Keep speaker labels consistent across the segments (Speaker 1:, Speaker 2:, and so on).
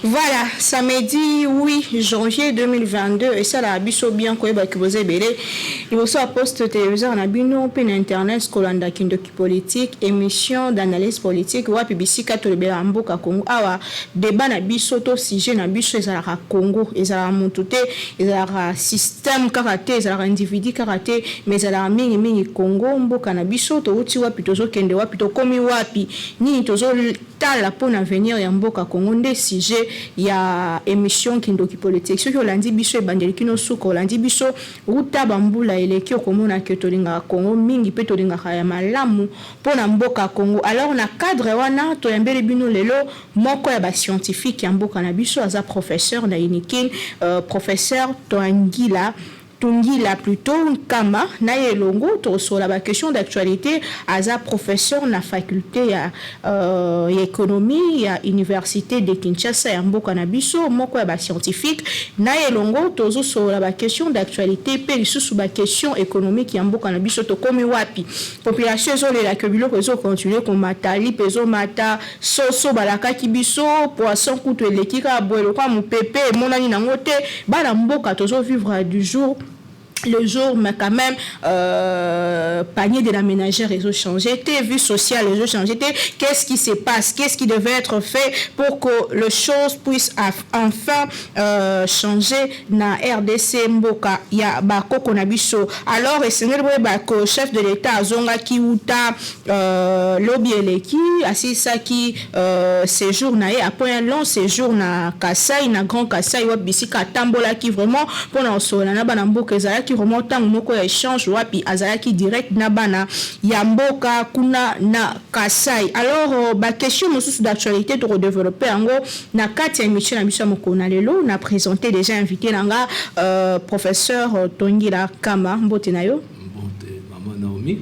Speaker 1: Voilà, samedi 8 janvier 2022, et ça la biso bien quoi ba kiboze belé. Il faut soit poste téléviseur na bino pe na internet skolanda kindoki politique, émission d'analyse politique wa BBC katolebe mboka Congo. Awa débat na biso to sujet na biso ezala Congo, ezala mututé, ezala système karaté, ezala individu karaté, mais ezala mingi Congo mboka na biso to uti wapi tozo kende wapi to komi wapi ni tozo tala pour l'avenir ya mboka Congo nde sujet ya émission kindoki politique soki olandi biso ebandeli kino suka olandi biso ruta bambula eleki okomona ke tolinga Congo mingi pe tolinga ya malamu pona mboka Congo. Alors na cadre wana toyambeli bino lelo moko ya ba scientifique ya mboka na biso aza professeur na Unikin, professeur Tungila plutôt Kama na yelongo to sur la question d'actualité aza professeur na faculté ya économie ya université de Kinshasa ya mboka na biso moko ya ba scientifique na yelongo tozo sur la question d'actualité pe lisusu ba question économique ya mboka na biso to komi wapi population ezole la que biloko ezo continuer ko matali pezo mata soso balaka ki biso poisson kutu elekika boelo kwa mupepe monani na ngote bana mboka tozo vivre du jour le jour, mais quand même, panier de la ménagère, ils ont changé, vie sociale, ils ont changé, qu'est-ce qui se passe, qu'est-ce qui devait être fait pour que les choses puissent enfin changer na RDC Mboka, ya bako konabiso. Alors, et c'est le chef de l'État, Zonga Kiuta, Lobby Eleki, Assisa qui séjour na après un long séjour na Kasai, na Grand Kasai, Wabisi Katambola qui vraiment, pour nous, na Banamboka, qui remonte en moko échange wapi azalaki direct na bana yamboka kuna na Kasai. Alors ba question mosusu d'actualité to redévelopper ngo na kati ya émission na biso moko na lelo na présenté déjà invité nanga professeur Tungila Kama mbote na yo.
Speaker 2: Mbote maman Naomi.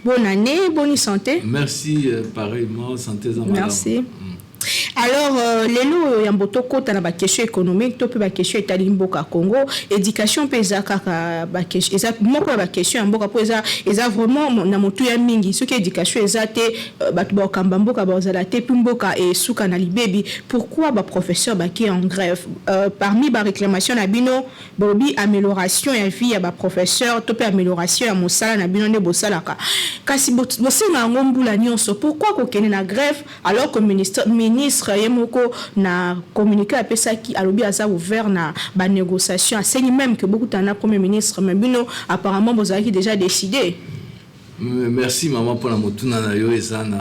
Speaker 1: Bonne année, bonne santé.
Speaker 2: Merci pareillement, santé en
Speaker 1: merci. Alors, lelo yamboto kota na ba question économique to pe ba question etali mboka Congo éducation pesa kaka ba question eza moko ba question mboka po eza vraiment na motu ya mingi ce que éducation ezate batu ba kamba mboka ba zala te mboka et suka na libebi pourquoi ba professeur ba qui en grève parmi ba réclamation na bino bobi amélioration ya vie ya ba professeur to pe amélioration ya mosala na bino ne bosalaka kasi bosenga ngombula nyonso pourquoi ko kene na grève alors que ministre Yemoko na communiqué à pesa qui alobi aza ouvert na ba négociation c'est même que beaucoup d'ana premier ministre mais bino apparemment vous avez déjà décidé.
Speaker 2: Merci maman pour la motuna na yo ezana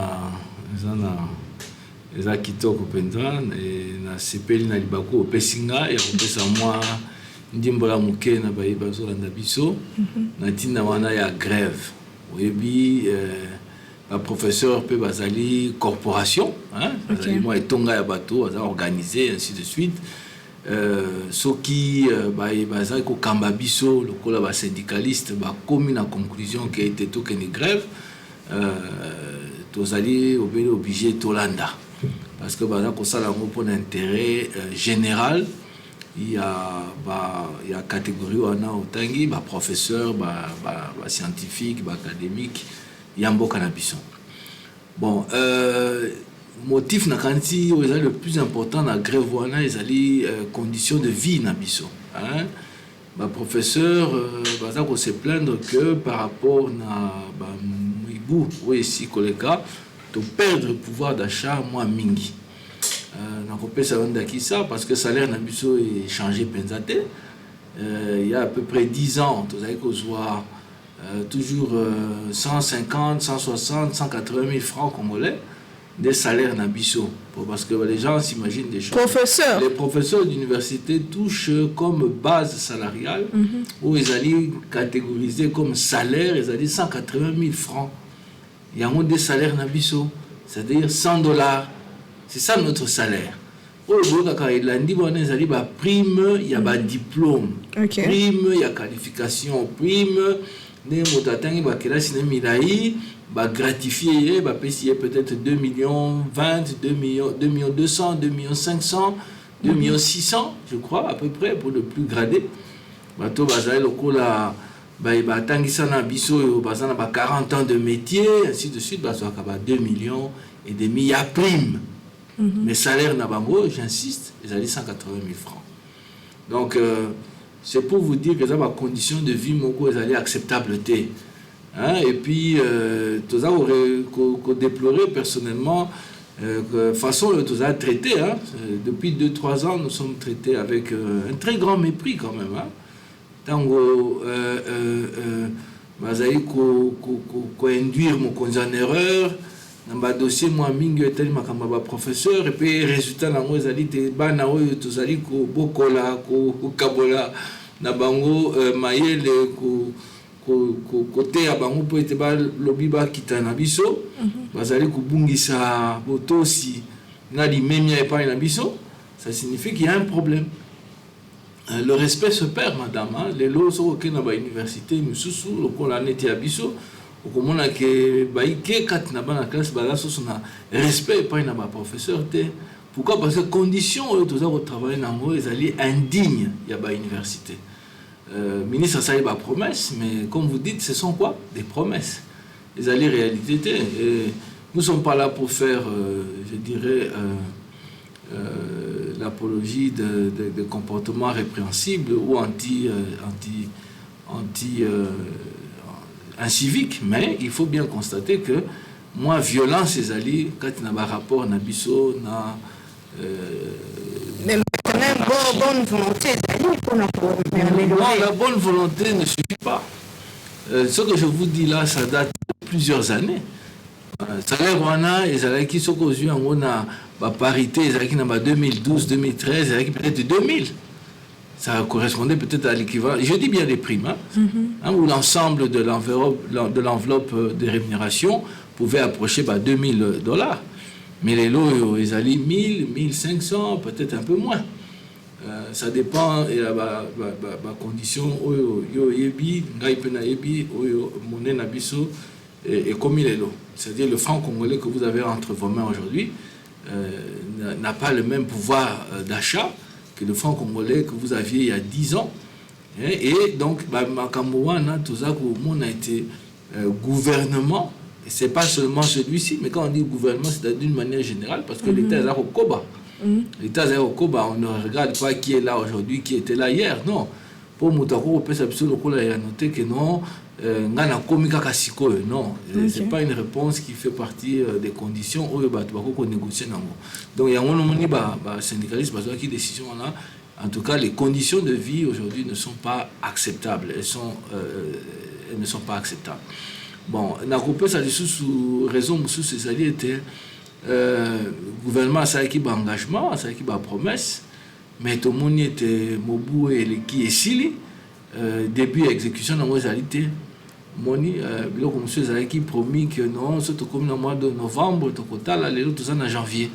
Speaker 2: kitoko penza na sepeli na libako opesinga ya kopesa moi ndimbola muke na bayiba zo na biso na tina wana ya grève oyebi professeur peut bazali corporation hein moi et tonga ya bateau a organisé ainsi de suite ce qui bazali ko kamba biso lokola ba syndicaliste ba komi na conclusion qui a été tokene grève tozali obligé tolanda parce que bazali ko sala ngo pour l'intérêt général il y a catégorie wana otangi ba professeur ba scientifique ba académique Yambo Canabison. Bon, motif na kanti le plus important na grève wana ezali conditions de vie na biso. Hein? Ba professeur baza ko se plaindre que par rapport na ba muibu ou ici collègue to perdre le pouvoir d'achat moi mingi. Na ko pesa onda ki ça parce que salaire na biso est changé penzate. Il y a à peu près 10 ans, vous avez ko voir toujours 150, 160, 180 000 francs congolais des salaires nabiso. Parce que les gens s'imaginent des choses.
Speaker 1: Professeurs.
Speaker 2: Les professeurs d'université touchent comme base salariale, où ils allaient catégoriser comme salaire, ils allaient 180 000 francs. Il y a des salaires nabiso, c'est-à-dire $100. C'est ça notre salaire. Il y a prime, il y a diplôme, prime, il y a qualification, prime. Ne motatangi ba kelasi na milai ba gratifier ba payer peut-être 2 millions 20 2 millions 200 2 millions 500 2 millions 600 je crois à peu près pour le plus gradé bato bazali lokola ba tangisa na biso bazana ba 40 ans de métier ainsi de suite bazaka ba 2 millions et demi ya prime Mais salaire Nabango, j'insiste, ils allaient 180 000 francs. Donc, c'est pour vous dire que ça, ma condition de vie, mon ils allaient acceptable. Hein? Et puis, tout ça, qu'on déplorait personnellement, de façon, tout ça traité. Hein? Depuis 2-3 ans, nous sommes traités avec un très grand mépris quand même. Hein? Tant qu'on induire mon conseil en erreur, dans le dossier, moi, mingi était ma professeur, et puis, résultat, dans moi, zali te bana oyo to zali ko bokola ko kabola na bango mayele ko côté ya bango po ete ba lobi ba kitana biso bazali ko bungisa botosi na di memia epa na biso, ça signifie qu'il y a un problème. Le respect se perd, madame. Hein? Les lois sont ok dans l'université, nous sous le qu'on a été à biso. Au moment que baïké kat na ba na classe ba la so na respect pas na ba professeur te. Pourquoi? Parce que conditions eux tous au travail na ngo ils allaient indignes ya ba université. Ministre ça y ba promesse, mais comme vous dites ce sont quoi? Des promesses. Ils allaient réalité. Et nous sommes pas là pour faire je dirais l'apologie de comportements répréhensibles ou incivique, mais il faut bien constater que moi, violence, ces alliés, quand il y a un rapport, Nabiso,
Speaker 1: mais quand même, bonne volonté, pour améliorer.
Speaker 2: La bonne volonté ne suffit pas. Ce que je vous dis là, ça date de plusieurs années. Salaire wana, les alliés qui sont causés en parité, les alliés qui en 2012, 2013, les alliés peut-être 2000. Ça correspondait peut-être à l'équivalent, je dis bien les primes, hein, où l'ensemble de l'enveloppe de rémunération pouvait approcher $2000. Mais les lots, ils allaient 1000, 1500, peut-être un peu moins. Ça dépend de la condition, et comme il est lot. C'est-à-dire le franc congolais que vous avez entre vos mains aujourd'hui n'a pas le même pouvoir d'achat que le franc congolais que vous aviez il y a 10 ans. Et donc, tout ça, on a été gouvernement, et ce n'est pas seulement celui-ci, mais quand on dit gouvernement, c'est d'une manière générale, parce que l'État est là au Koba. L'État est là au Koba, on ne regarde pas qui est là aujourd'hui, qui était là hier, non. Pour Moutako, il a noté que non, non, c'est pas une réponse qui fait partie des conditions où il faut négocier. Donc il y a un syndicaliste qui décision là. En tout cas, les conditions de vie aujourd'hui ne sont pas acceptables. Elles ne sont pas acceptables. Bon, on a coupé ça sous raison sous ces alliés était gouvernement ça qui a engagement, ça qui a promesse, mais tout le monde était Mobu et qui est sili début exécution dans les alliés. Moni, le monsieur Zaki promis que non, surtout comme le mois de novembre, tout total, les autres en janvier.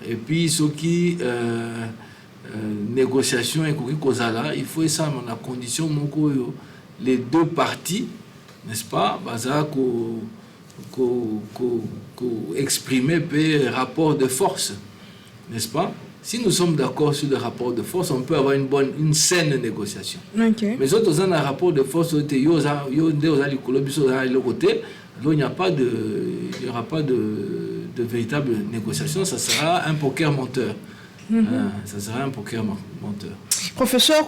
Speaker 2: Et puis, ce qui négociation et il faut ça, à condition les deux parties, n'est-ce pas, exprimer un rapport de force, n'est-ce pas? Si nous sommes d'accord sur le rapport de force, on peut avoir une saine négociation.
Speaker 1: Okay.
Speaker 2: Mais autres, on a un rapport de force, il n'y aura pas de véritable négociation, ça sera un poker menteur. Ça sera un poker menteur.
Speaker 1: Professeur,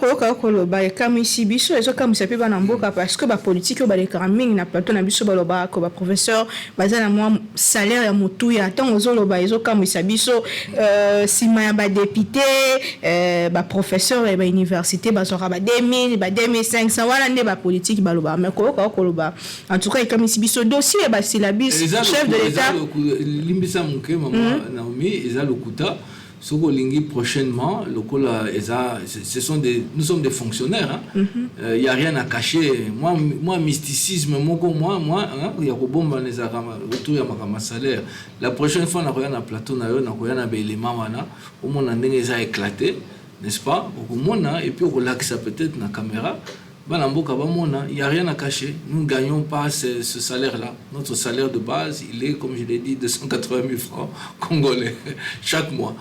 Speaker 1: comme ici, biso, et comme ça peut pas n'importe parce que la politique, les caraming n'a pas ton abisso baloba, comme professeur, basé à moi salaire à motouya, tant aux autres baïso comme ça biso, si ma député, professeur et université, basera 2000, 2500, voilà n'est pas politique baloba, mais koloba. En tout cas, comme ici biso dossier, c'est la bis chef de l'État.
Speaker 2: Limbisa monke maman Naomi, ils ont le kuta. Ce que prochainement, nous sommes des fonctionnaires. Il n'y a rien à cacher. Moi mysticisme, moi, il y a un salaire. La prochaine fois, on a un plateau, on a un élément, on a un éclaté, n'est-ce pas? Et puis on relaxe ça peut-être dans la caméra. Il n'y a rien à cacher. Nous ne gagnons pas ce salaire-là. Notre salaire de base, il est, comme je l'ai dit, de 180 000 francs congolais chaque mois.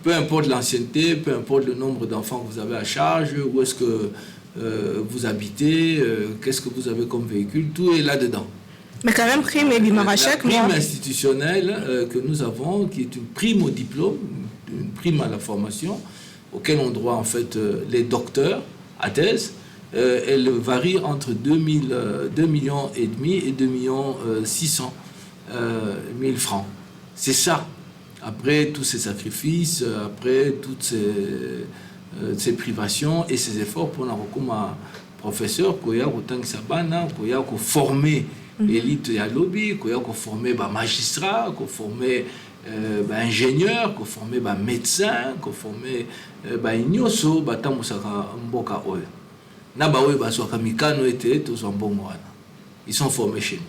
Speaker 2: Peu importe l'ancienneté, peu importe le nombre d'enfants que vous avez à charge, où est-ce que vous habitez, qu'est-ce que vous avez comme véhicule, tout est là-dedans.
Speaker 1: Mais quand même, prime et
Speaker 2: la prime institutionnelle que nous avons, qui est une prime au diplôme, une prime à la formation, auquel ont droit en fait les docteurs à thèse, elle varie entre 2 millions et demi et 2 millions 600 000 francs. C'est ça. Après tous ces sacrifices, après toutes ces privations et ces efforts pour la recours à professeur, qu'il y a autant que ça banane, qu'il y a former l'élite et lobby, qu'il y a former magistrat, qu'il former ingénieur, qu'il former médecin, qu'il former ignoso, batamusaka mboka oyo. Na ba oyo basoka mikano ete to mbongo wana. Ils sont formés chez nous.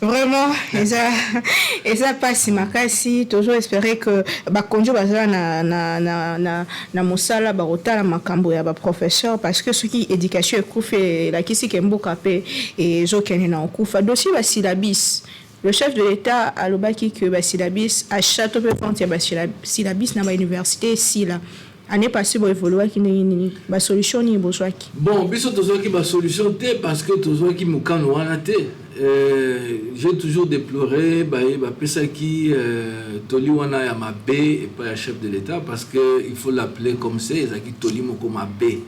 Speaker 1: Vraiment, et ça passe makasi, toujours espérer que bakonjo bazala na mosala barotala makambo ya ba professeur parce que ce qui éducation ekufe la kisi kemboka pe et zokene na okufa dossier ba syllabis. Le chef de l'État a lobaki que ba syllabis à château pe compte ya ba syllabis na ba université ici là. Année passée, il faut voir qu'il y a une solution.
Speaker 2: Bon, biso tozo ki ba solution te parce que tozo ki mukano wana te. J'ai toujours déploré pesa ki toli wana ya mabe et pas ya chef de l'État parce que il faut l'appeler comme c'est ezaki toli moko mabe.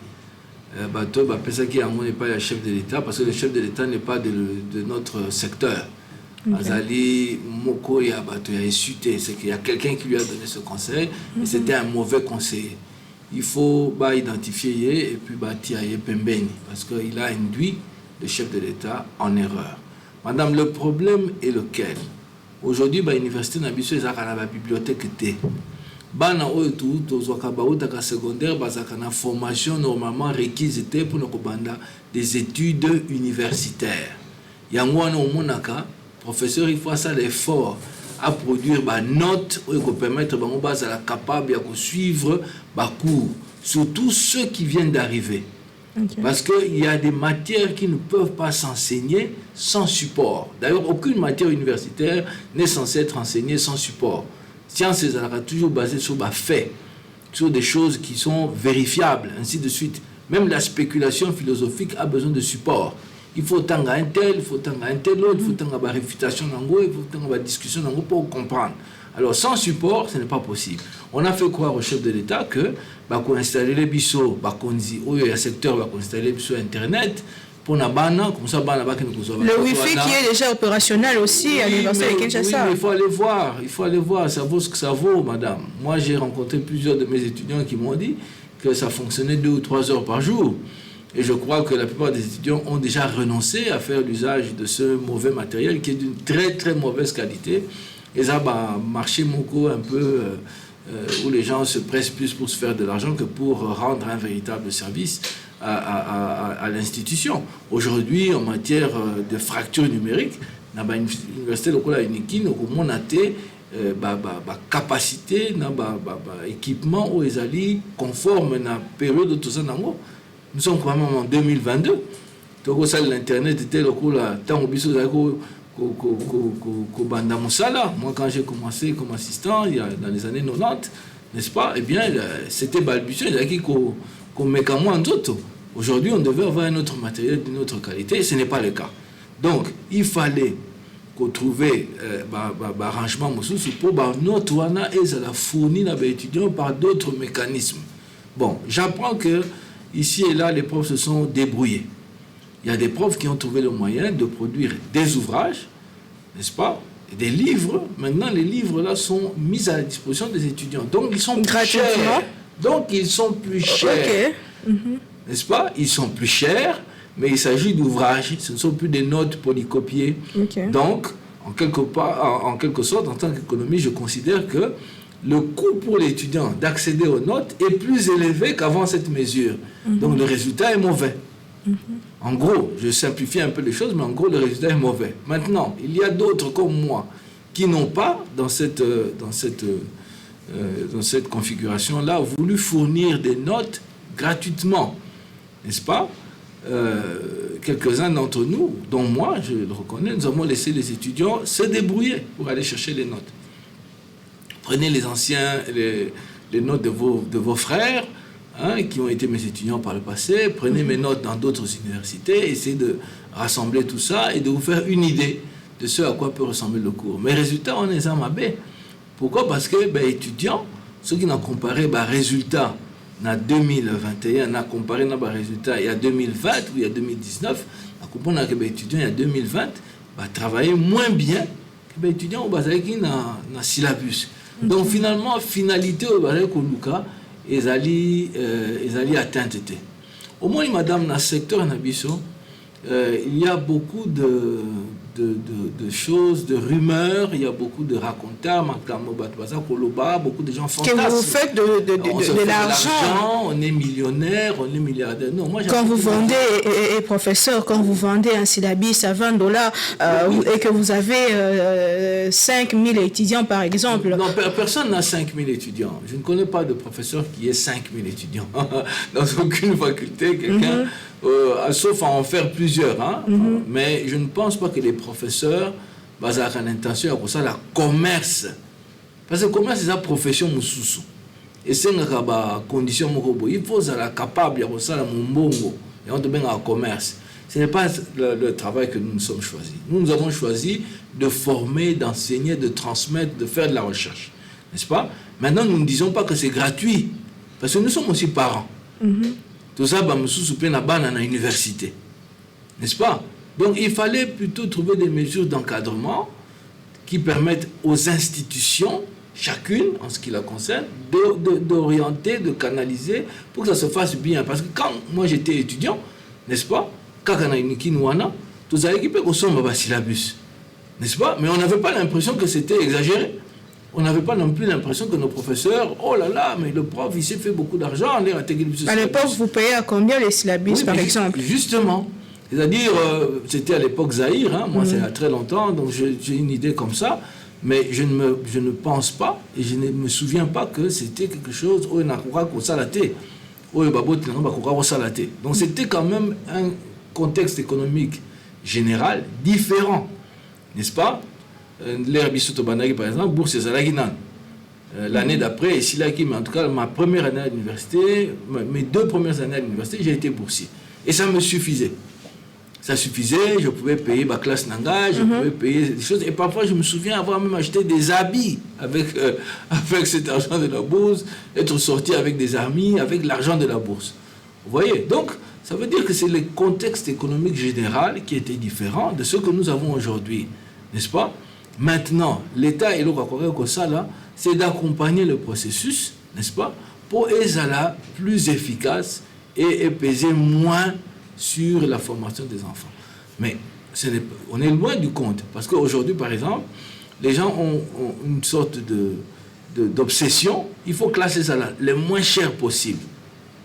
Speaker 2: Bato pesa ki yango n'est pas ya chef de l'État parce que le chef de l'État n'est pas de notre secteur. Azali moko ya bato ya insulté, c'est qu'il y a quelqu'un qui lui a donné ce conseil et c'était un mauvais conseiller. Il faut identifier et puis tirer pembeni parce qu'il a induit le chef de l'État en erreur. Madame, le problème est lequel? Aujourd'hui, l'université n'a pas la bibliothèque T. Bana oyo tout tozwaka bautaka secondaire bazaka na formation normalement requise pour nos des études universitaires. Yango wana omonaka professeur il faut ça l'effort à produire des notes pour permettre aux gens capable de suivre les cours, surtout ceux qui viennent d'arriver. Okay. Parce qu'il y a des matières qui ne peuvent pas s'enseigner sans support. D'ailleurs, aucune matière universitaire n'est censée être enseignée sans support. Sciences est toujours basée sur des faits, sur des choses qui sont vérifiables, ainsi de suite. Même la spéculation philosophique a besoin de support. Il faut tant un tel, il faut tant un tel autre, il faut tant une réfutation, il faut tant une discussion pour comprendre. Alors sans support, ce n'est pas possible. On a fait croire au chef de l'État que qu'on installer les bisous, qu'on dit il y a un secteur qu'on installer sur Internet pour na bana comme ça bana ba
Speaker 1: le Wi-Fi qui est déjà opérationnel aussi à l'université de Kinshasa.
Speaker 2: Oui, il faut aller voir, ça vaut ce que ça vaut, madame. Moi, j'ai rencontré plusieurs de mes étudiants qui m'ont dit que ça fonctionnait 2 ou 3 heures par jour. Et je crois que la plupart des étudiants ont déjà renoncé à faire l'usage de ce mauvais matériel qui est d'une très très mauvaise qualité. Et ça va marcher moko un peu où les gens se pressent plus pour se faire de l'argent que pour rendre un véritable service à l'institution. Aujourd'hui, en matière de fracture numérique, dans l'université locale unique, nous avons capacité, équipement où ils allaient conforme à la période de tout ça. Nous sommes quand même en 2022. Donc, l'Internet était le coup là, tant moi, quand j'ai commencé comme assistant, il y a, dans les années 90, n'est-ce pas? Eh bien, c'était balbutiant. Il y a qui qu'on met comme moi en d'autres. Aujourd'hui, on devait avoir un autre matériel d'une autre qualité, et ce n'est pas le cas. Donc, il fallait qu'on trouve un arrangement pour notre wana et ça l'a fourni à étudiants par d'autres mécanismes. Bon, j'apprends que ici et là, les profs se sont débrouillés. Il y a des profs qui ont trouvé le moyen de produire des ouvrages, n'est-ce pas, des livres. Maintenant, les livres-là sont mis à la disposition des étudiants. Donc, ils sont plus chers. Donc, ils sont plus chers. Okay. N'est-ce pas? Ils sont plus chers, mais il s'agit d'ouvrages. Ce ne sont plus des notes polycopiées. Okay. Donc, en quelque sorte, en tant qu'économiste, je considère que le coût pour l'étudiant d'accéder aux notes est plus élevé qu'avant cette mesure. Donc, le résultat est mauvais. En gros, je simplifie un peu les choses, mais en gros, le résultat est mauvais. Maintenant, il y a d'autres comme moi qui n'ont pas, dans cette configuration-là, voulu fournir des notes gratuitement, n'est-ce pas? Quelques-uns d'entre nous, dont moi, je le reconnais, nous avons laissé les étudiants se débrouiller pour aller chercher les notes. Prenez les les notes de vos frères, qui ont été mes étudiants par le passé, prenez mes notes dans d'autres universités, essayez de rassembler tout ça et de vous faire une idée de ce à quoi peut ressembler le cours. Mais résultat, on est en mabé. Pourquoi? Parce que étudiants, ceux qui n'ont comparé résultat en 2021, on a comparé nos résultats il y a 2020 ou il y a 2019, on comprend que les étudiants il y a 2020 travailler moins bien que les étudiants au qui na syllabus. Donc finalement, finalité au Luka, ils allaient atteindre. Au moins, madame, dans le secteur Nabiso, il y a beaucoup de choses, de rumeurs, il y a beaucoup de racontars, beaucoup de gens fantasment.
Speaker 1: Que vous faites de l'argent.
Speaker 2: On est millionnaire, on est milliardaire. Non, moi,
Speaker 1: quand vous vendez, et professeur, quand vous vendez un syllabus à $20 et que vous avez 5000 étudiants, par exemple.
Speaker 2: Non, personne n'a 5000 étudiants. Je ne connais pas de professeur qui ait 5000 étudiants. Dans aucune faculté, quelqu'un... sauf à en faire plusieurs, hein? Mais je ne pense pas que les professeurs ont l'intention de faire le commerce. Parce que le commerce, c'est une profession moussoussou. Et c'est une condition il faut être capable de faire et on devient un commerce. Ce n'est pas le travail que nous nous sommes choisis. Nous avons choisi de former, d'enseigner, de transmettre, de faire de la recherche. N'est-ce pas? Maintenant, nous ne disons pas que c'est gratuit. Parce que nous sommes aussi parents. Tout ça, à l'université. N'est-ce pas? Donc, il fallait plutôt trouver des mesures d'encadrement qui permettent aux institutions, chacune, en ce qui la concerne, d'orienter, de canaliser pour que ça se fasse bien. Parce que quand moi j'étais étudiant, n'est-ce pas? Quand on a une kinouana, tout ça équipé au sommet de syllabus. N'est-ce pas? Mais on n'avait pas l'impression que c'était exagéré. On n'avait pas non plus l'impression que nos professeurs, oh là là, mais le prof, il s'est fait beaucoup d'argent. À
Speaker 1: l'époque, vous payez à combien les syllabus, par exemple?
Speaker 2: Justement. C'est-à-dire, c'était à l'époque Zahir, hein, moi c'est il y a très longtemps, donc j'ai une idée comme ça, mais je ne pense pas, et je ne me souviens pas que c'était quelque chose, donc c'était quand même un contexte économique général différent, n'est-ce pas? L'ère Bissotobanagi, par exemple, bourse Zalaginan. L'année d'après, et mais en tout cas, ma première année à l'université, mes 2 premières années à l'université, j'ai été boursier. Et ça me suffisait. Ça suffisait, je pouvais payer ma classe Nanga, je pouvais payer des choses. Et parfois, je me souviens avoir même acheté des habits avec cet argent de la bourse, être sorti avec des amis, avec l'argent de la bourse. Vous voyez? Donc, ça veut dire que c'est le contexte économique général qui était différent de ce que nous avons aujourd'hui. N'est-ce pas? Maintenant, l'État et le c'est d'accompagner le processus, n'est-ce pas, pour être plus efficace et peser moins sur la formation des enfants. Mais on est loin du compte, parce qu'aujourd'hui, par exemple, les gens ont une sorte d'obsession. Il faut classer ça là, le moins cher possible.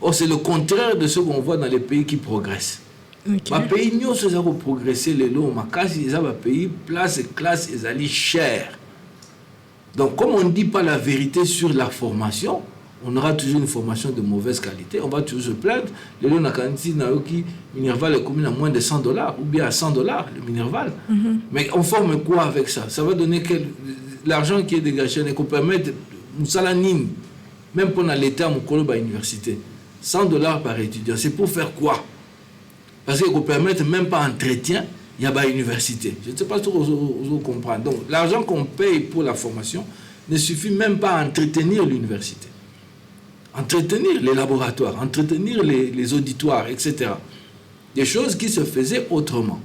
Speaker 2: Or, c'est le contraire de ce qu'on voit dans les pays qui progressent. Les pays qui ont progressé, les lots, les pays, place et classe, ils allaient cher. Donc, comme on ne dit pas la vérité sur la formation, on aura toujours une formation de mauvaise qualité. On va toujours se plaindre. Les lots, Minerval est commis à moins de $100 ou bien à $100, le Minerval. Mais on forme quoi avec ça? Ça va donner l'argent qui est dégagé et qu'on permette, même pour l'État, à l'université, $100 par étudiant. C'est pour faire quoi? Parce qu'on ne permet même pas entretien, il y a une université. Je ne sais pas si vous comprenez. Donc, l'argent qu'on paye pour la formation ne suffit même pas à entretenir l'université. Entretenir les laboratoires, entretenir les auditoires, etc. Des choses qui se faisaient autrement.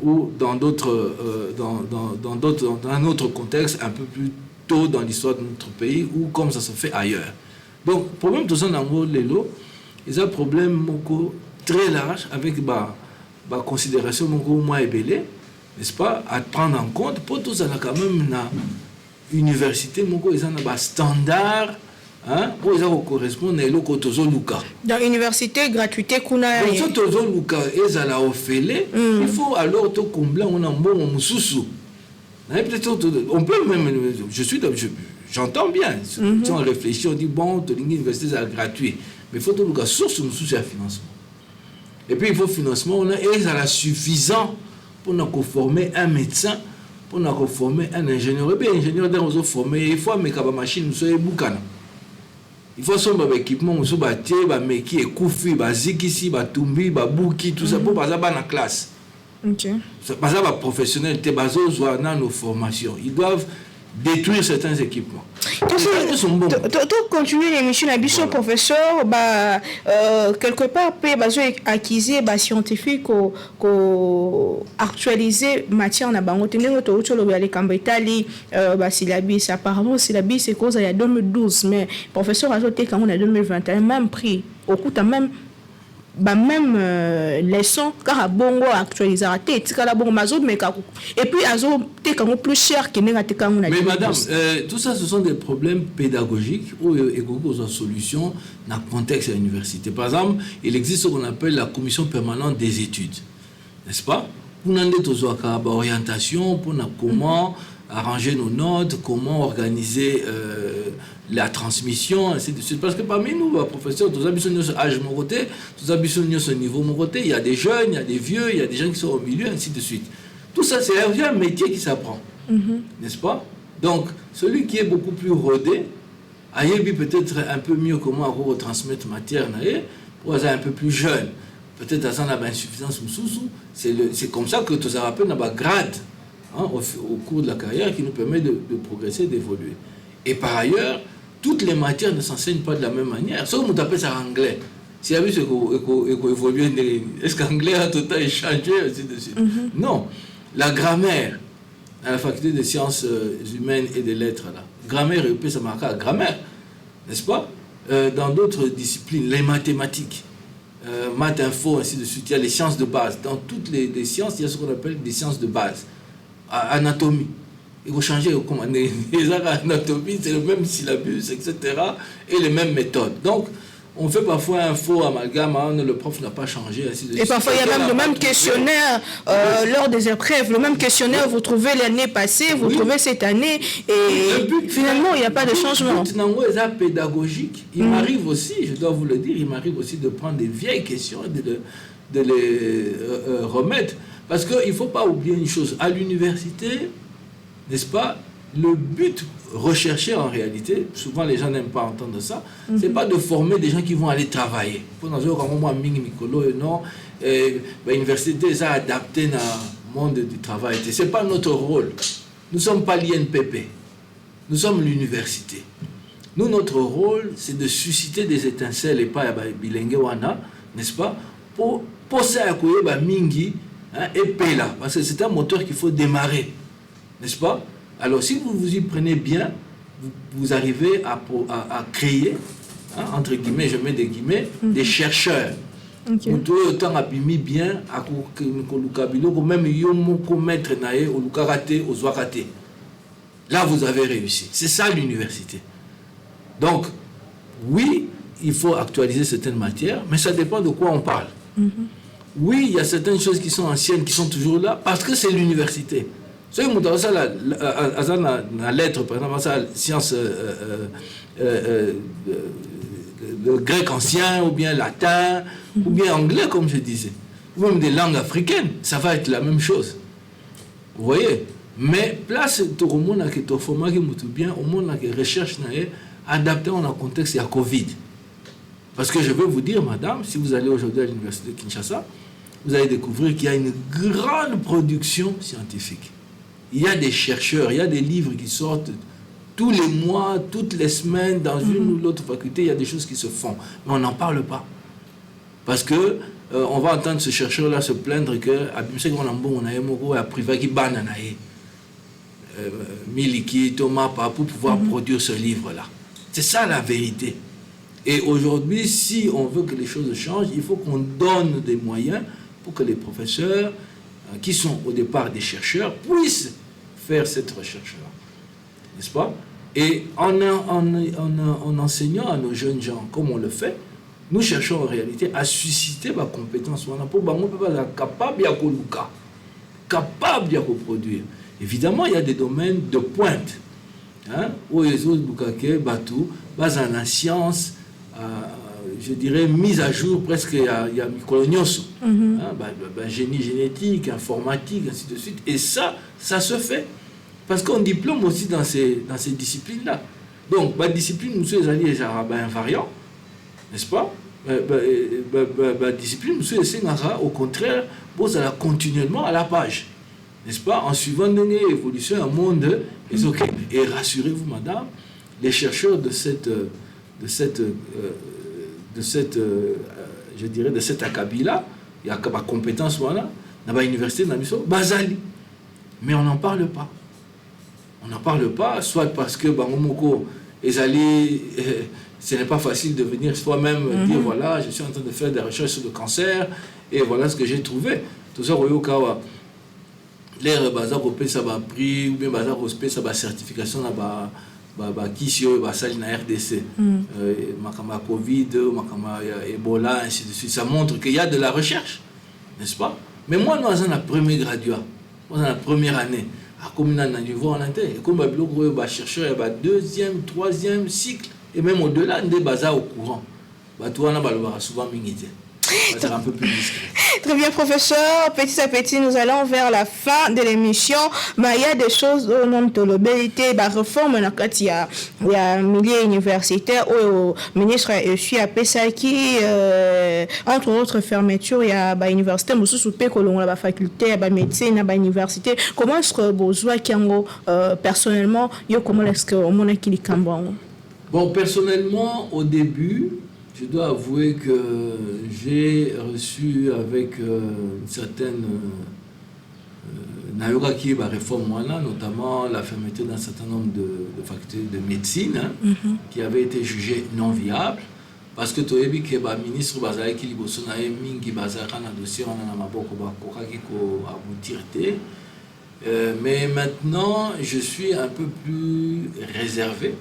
Speaker 2: Ou dans un autre contexte, un peu plus tôt dans l'histoire de notre pays, ou comme ça se fait ailleurs. Donc, le problème de ça, c'est un problème très large avec la considération moins ébélée, n'est-ce pas, à prendre en compte. Pour tout ça, quand même, une université, ils ont un standard. Pour les gens correspondent à l'Okotozo-Luka.
Speaker 1: Dans l'université, gratuité, kuna.
Speaker 2: Donc, Tozo-Luka, ils ont offert. Il faut alors tout combler, on a un bon moussoussou. On peut même. J'entends bien. Si on réfléchit, on dit bon, l'université, c'est gratuit. Mais il faut tout le source de financement. Et puis, il faut financement, on a suffisant pour nous former un médecin, pour nous former un ingénieur. Et puis, ingénieur, nous former, il faut mettre la machine, nous sommes boucana. Il faut son équipement, nous sommes bâtis, meki, koufi, zikisi, tumbi, bouki, tout ça, pour passer dans la classe.
Speaker 1: Ok.
Speaker 2: Par exemple, les professionnels, dans nos formations, ils doivent détruire certains équipements. Ils sont bons.
Speaker 1: Continuer l'émission à Bissot, professeur, quelque part, peut acquérir scientifique actualiser matière na bango tenir to utolo ya lekambetali syllabus apparemment syllabus c'est cause il y a 2012 mais professeur a sauté quand on a 2021 même prix au coût même leçon car bongo actualiser raté tika bongo mazo mais et puis azo te quand plus cher que nenga te quand on a
Speaker 2: mais madame tout ça ce sont des problèmes pédagogiques où il y a une solution dans le contexte de l'université. Par exemple, il existe ce qu'on appelle la commission permanente des études, n'est-ce pas? Pour nous orientation pour comment arranger nos notes, comment organiser la transmission, ainsi de suite. Parce que parmi nous, professeurs, tous habitants ce âge mon côté, tous habitants ce niveau mon côté, il y a des jeunes, il y a des vieux, il y a des gens qui sont au milieu, ainsi de suite. Tout ça, c'est un métier qui s'apprend, n'est-ce pas? Donc, celui qui est beaucoup plus rodé, aïe peut-être un peu mieux comment retransmettre matière, pour être un peu plus jeune. Peut-être à ça, on a insuffisance c'est comme ça que tous rappels on a grade au cours de la carrière qui nous permet de progresser, d'évoluer. Et par ailleurs, toutes les matières ne s'enseignent pas de la même manière. Sauf que nous appelle ça anglais. Si vous avez vu évoluer, est-ce qu'anglais a tout le temps échangé, ainsi de suite? Non. La grammaire, à la faculté des sciences humaines et des lettres, là, grammaire, ça marque la grammaire, n'est-ce pas? Dans d'autres disciplines, les mathématiques, maths info, ainsi de suite, il y a les sciences de base. Dans toutes les sciences, il y a ce qu'on appelle des sciences de base. Anatomie. Il faut changer les anatomie, c'est le même syllabus, etc. et les mêmes méthodes. Donc, on fait parfois un faux amalgame, le prof n'a pas changé. Ainsi de suite.
Speaker 1: Et parfois, il y a même le même questionnaire lors des épreuves. Le même questionnaire, vous trouvez l'année passée, vous trouvez cette année, et finalement, il n'y a pas de changement.
Speaker 2: Le pédagogique, il m'arrive aussi, je dois vous le dire, il m'arrive aussi de prendre des vieilles questions et de les remettre. Parce qu'il ne faut pas oublier une chose, à l'université, n'est-ce pas, le but recherché en réalité, souvent les gens n'aiment pas entendre ça, c'est pas de former des gens qui vont aller travailler. Pour nous dire comment non, l'université est adaptée dans le monde du travail. C'est pas notre rôle. Nous sommes pas l'INPP. Nous sommes l'université. Nous, notre rôle, c'est de susciter des étincelles et pas bilingue wana, n'est-ce pas, pour ça accueillir mingi et pela, parce que c'est un moteur qu'il faut démarrer, n'est-ce pas? Alors, si vous vous y prenez bien, vous arrivez à créer, entre guillemets, je mets des guillemets, des chercheurs. Vous devez autant abîmer bien à même yomoko mettre nae au lukarate au zwarate. Là, vous avez réussi. C'est ça l'université. Donc, oui, il faut actualiser certaines matières, mais ça dépend de quoi on parle. Oui, il y a certaines choses qui sont anciennes, qui sont toujours là, parce que c'est l'université. C'est la lettre, par exemple, ça, science, le grec ancien, ou bien latin, ou bien anglais, comme je disais, ou même des langues africaines, ça va être la même chose. Vous voyez? Mais place au monde qui est formé, qui bien, au monde qui recherche, adapté dans le contexte de la Covid. Parce que je veux vous dire, madame, si vous allez aujourd'hui à l'université de Kinshasa, vous allez découvrir qu'il y a une grande production scientifique. Il y a des chercheurs, il y a des livres qui sortent tous les mois, toutes les semaines, dans une ou l'autre faculté, il y a des choses qui se font. Mais on n'en parle pas. Parce que on va entendre ce chercheur-là se plaindre que on a privé qui bananaye. Miliki, Thomas, pour pouvoir produire ce livre-là. C'est ça la vérité. Et aujourd'hui, si on veut que les choses changent, il faut qu'on donne des moyens pour que les professeurs, qui sont au départ des chercheurs, puissent faire cette recherche-là. N'est-ce pas? Et en enseignant à nos jeunes gens, comme on le fait, nous cherchons en réalité à susciter ma compétence pour être capable de reproduire. Évidemment, il y a des domaines de pointe. Où les autres basés dans la science, je dirais, mise à jour presque, il y a Mikolonioso, génie génétique, informatique, ainsi de suite. Et ça se fait. Parce qu'on diplôme aussi dans ces disciplines-là. Donc, discipline, nous sommes alliés à invariant, n'est-ce pas? discipline, au contraire, vous allez continuellement à la page, n'est-ce pas, en suivant l'évolution d'un monde. Et rassurez-vous, madame, les chercheurs de cette je dirais, de cette acabit-là, il y a ma compétence, voilà, dans l'université, dans Basali. Mais on n'en parle pas. On n'en parle pas, soit parce que, ce n'est pas facile de venir soi-même dire, voilà, je suis en train de faire des recherches sur le cancer, et voilà ce que j'ai trouvé. Tout ça, l'air bazar ça va prix, ou bien bazar ça va certification, qui sur la RDC, makama Covid, makama Ebola, ainsi de suite. Ça montre qu'il y a de la recherche, n'est-ce pas? Mais moi, nous sommes la première graduat, nous sommes la première année. Comme on a niveau en interne, comme les chercheurs, il y a deuxième, troisième cycle, et même au-delà, des bazar au courant. Tout le monde a souvent minité. C'est un peu plus discret.
Speaker 1: Très bien, professeur. Petit à petit, nous allons vers la fin de l'émission. Mais il y a des choses au nom de l'obésité, la réforme, il y a milieu universitaire, où le ministre est à Pessaki, entre autres fermetures, il y a l'université, la faculté, la médecine, la université. Comment est-ce que vous personnellement, comment est-ce que vous avez dit?
Speaker 2: Bon, personnellement, au début, je dois avouer que j'ai reçu avec une certaine réforme, notamment la fermeture d'un certain nombre de facultés de médecine qui avaient été jugées non viables. Parce que tu as vu que le ministre qui mais maintenant, je suis un peu plus réservé.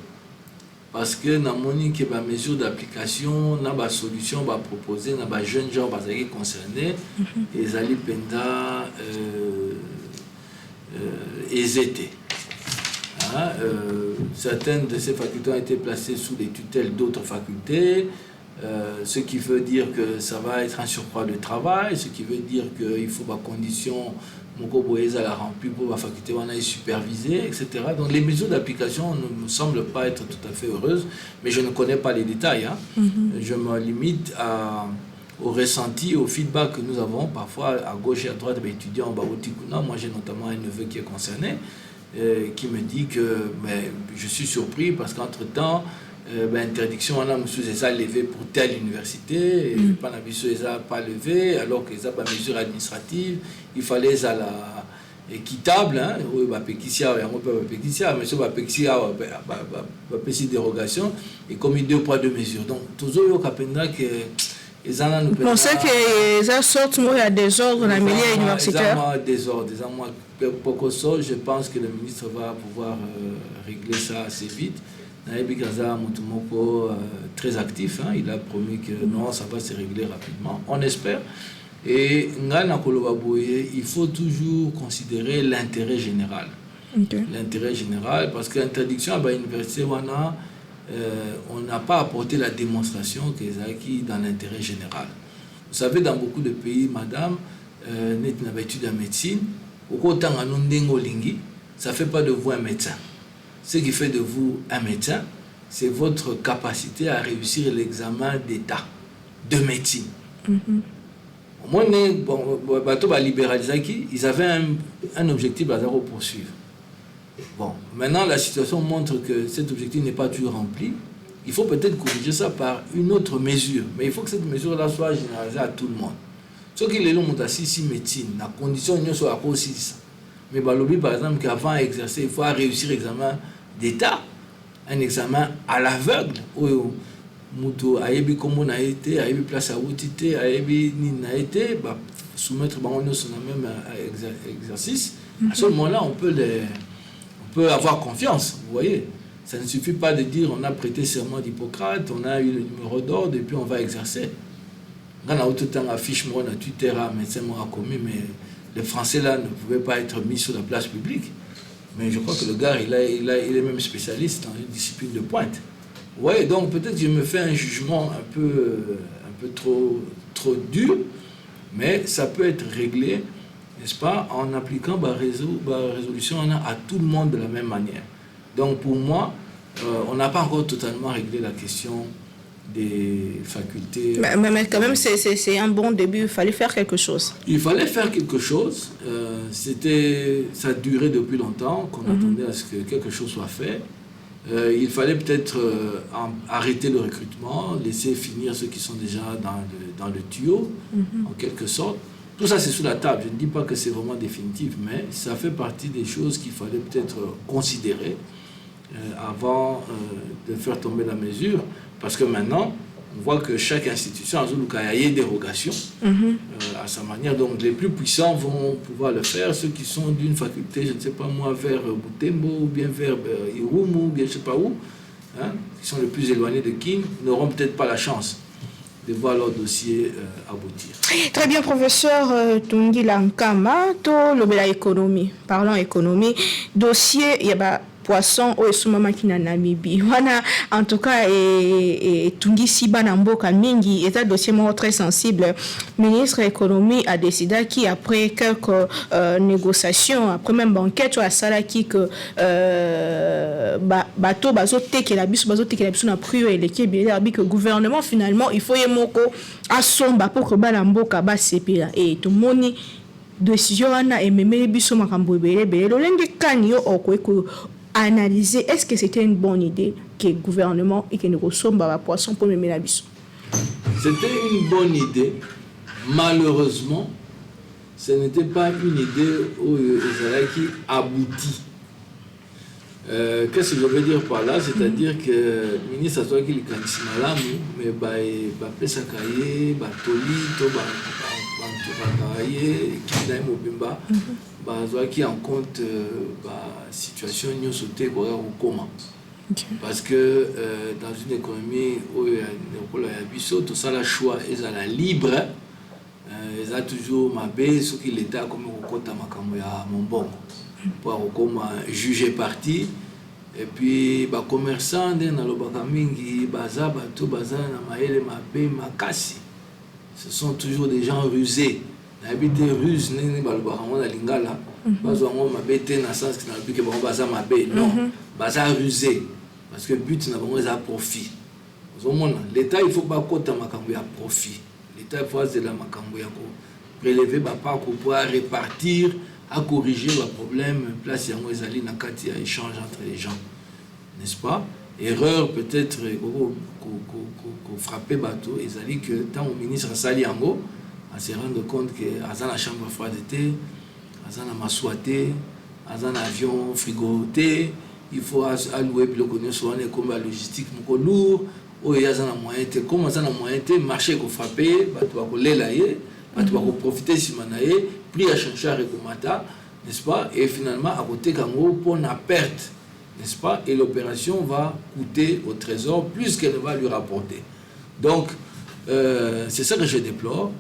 Speaker 2: Parce que dans mon mesure d'application, dans la solution proposée, dans les jeunes gens concernés, les Ali Penda hésitaient. Certaines de ces facultés ont été placées sous les tutelles d'autres facultés, ce qui veut dire que ça va être un surcroît de travail, ce qui veut dire qu'il faut des conditions. La remplie pour la faculté, on a supervisé, etc. Donc les mesures d'application ne me semblent pas être tout à fait heureuses, mais je ne connais pas les détails. Je me limite au ressenti, au feedback que nous avons parfois à gauche et à droite des étudiants. Moi j'ai notamment un neveu qui est concerné, qui me dit que je suis surpris parce qu'entre-temps, interdiction, on a levé pour telle université, pas levé, alors que les mesures administratives, il fallait les équitable, mais ce dérogation, et comme il 2 poids 2 mesures. Donc, toujours, il y a que vous
Speaker 1: pensez que ça sort il y a des ordres dans le milieu universitaire?
Speaker 2: Des ordres, je pense que le ministre va pouvoir régler ça assez vite. Naïbi Gaza Moutoumoko très actif, il a promis que non, ça va se régler rapidement. On espère. Et il faut toujours considérer l'intérêt général. L'intérêt général, parce que l'interdiction à l'université, on n'a pas apporté la démonstration qu'ils ont acquis dans l'intérêt général. Vous savez, dans beaucoup de pays, madame, nous avons étudié en médecine, ça ne fait pas de vous un médecin. Ce qui fait de vous un médecin, c'est votre capacité à réussir l'examen d'état de médecine. Moi, ils avaient un objectif à poursuivre. Bon, maintenant, la situation montre que cet objectif n'est pas toujours rempli. Il faut peut-être corriger ça par une autre mesure. Mais il faut que cette mesure-là soit généralisée à tout le monde. Ce qui est là, c'est médecine. La condition, il soit à cause de ça. Mais par exemple, qu'avant d'exercer, il faut réussir l'examen d'État, un examen à l'aveugle, où Moutou ayebi comme on a été, ayebi place à outité, ayebi ni na été, soumettre sur le même exercice. À ce moment-là, on peut avoir confiance, vous voyez. Ça ne suffit pas de dire on a prêté serment d'Hippocrate, on a eu le numéro d'ordre et puis on va exercer. Quand on a tout le temps affiche moi na Twitter, médecin moi commis, mais les Français là ne pouvaient pas être mis sur la place publique. Mais je crois que le gars, il est même spécialiste dans une discipline de pointe. Ouais, donc peut-être que je me fais un jugement un peu trop dur, mais ça peut être réglé, n'est-ce pas, en appliquant la résolution à tout le monde de la même manière. Donc pour moi, on n'a pas encore totalement réglé la question des facultés.
Speaker 1: Mais quand même, c'est un bon début. Il fallait faire quelque chose.
Speaker 2: Il fallait faire quelque chose. Ça durait depuis longtemps qu'on attendait à ce que quelque chose soit fait. Il fallait peut-être arrêter le recrutement, laisser finir ceux qui sont déjà dans le tuyau, en quelque sorte. Tout ça, c'est sous la table. Je ne dis pas que c'est vraiment définitif, mais ça fait partie des choses qu'il fallait peut-être considérer avant de faire tomber la mesure. Parce que maintenant, on voit que chaque institution a une dérogation à sa manière. Donc, les plus puissants vont pouvoir le faire. Ceux qui sont d'une faculté, je ne sais pas moi, vers Butembo, ou bien vers Irumu, ou bien je ne sais pas où, hein, qui sont les plus éloignés de Kin, n'auront peut-être pas la chance de voir leur dossier aboutir.
Speaker 1: Très bien, professeur Tungi Lankama, l'obéla économie. Parlons économie. Dossier, il y a poisson au sumama kina Namibie. Wana en tout cas Tungi Siba Namboka mingi est un dossier très sensible. Le ministre de l'économie a décidé qu'après quelques négociations, après même banquette à Salaki que bateau bazote que la bus na prio et l'équipe que le gouvernement finalement il faut yemoko asomba pour que balamboka ba sepela et tout moni décision wana ememeli biso makambo ebele lolenge kanyo okweko analyser est-ce que c'était une bonne idée que le gouvernement et que nous ressemble à poisson pour mener la biso.
Speaker 2: C'était une bonne idée. Malheureusement, ce n'était pas une idée qui aboutit. Qu'est-ce que je veux dire par là? C'est-à-dire que le ministre a dit qu'il est malamu, mais il ça cahier, qui en compte la situation sauté comment. Parce que dans une économie où il y a tout ça, le choix est libre. Ils ont toujours ce qui l'État comme mon bon pour juger parti. Et puis, les commerçants, ce sont toujours des gens rusés. Habité ruse, rusé. Parce que le but, c'est un profit. L'État, il ne faut pas compter à profit. L'État, il faut prélever pour pouvoir répartir, à corriger le problème, place un échange entre les gens. N'est-ce pas? Erreur peut-être qu'on frappait bateau, et ça dit que tant au ministre Sali Ango, on se rend compte que dans la chambre froide d'été, dans la massoité, dans l'avion frigoté, il faut allouer le connaissance comme la logistique lourd, où il y a un moyen, comme ça un moyen, marché qu'on frappait, bateau à l'élayer, bateau à profiter si manaye, prix à changer à recommander, n'est-ce pas? Et finalement, à côté Kango, pour la perte, n'est-ce pas? Et l'opération va coûter au trésor plus qu'elle ne va lui rapporter. Donc, c'est ça que je déplore.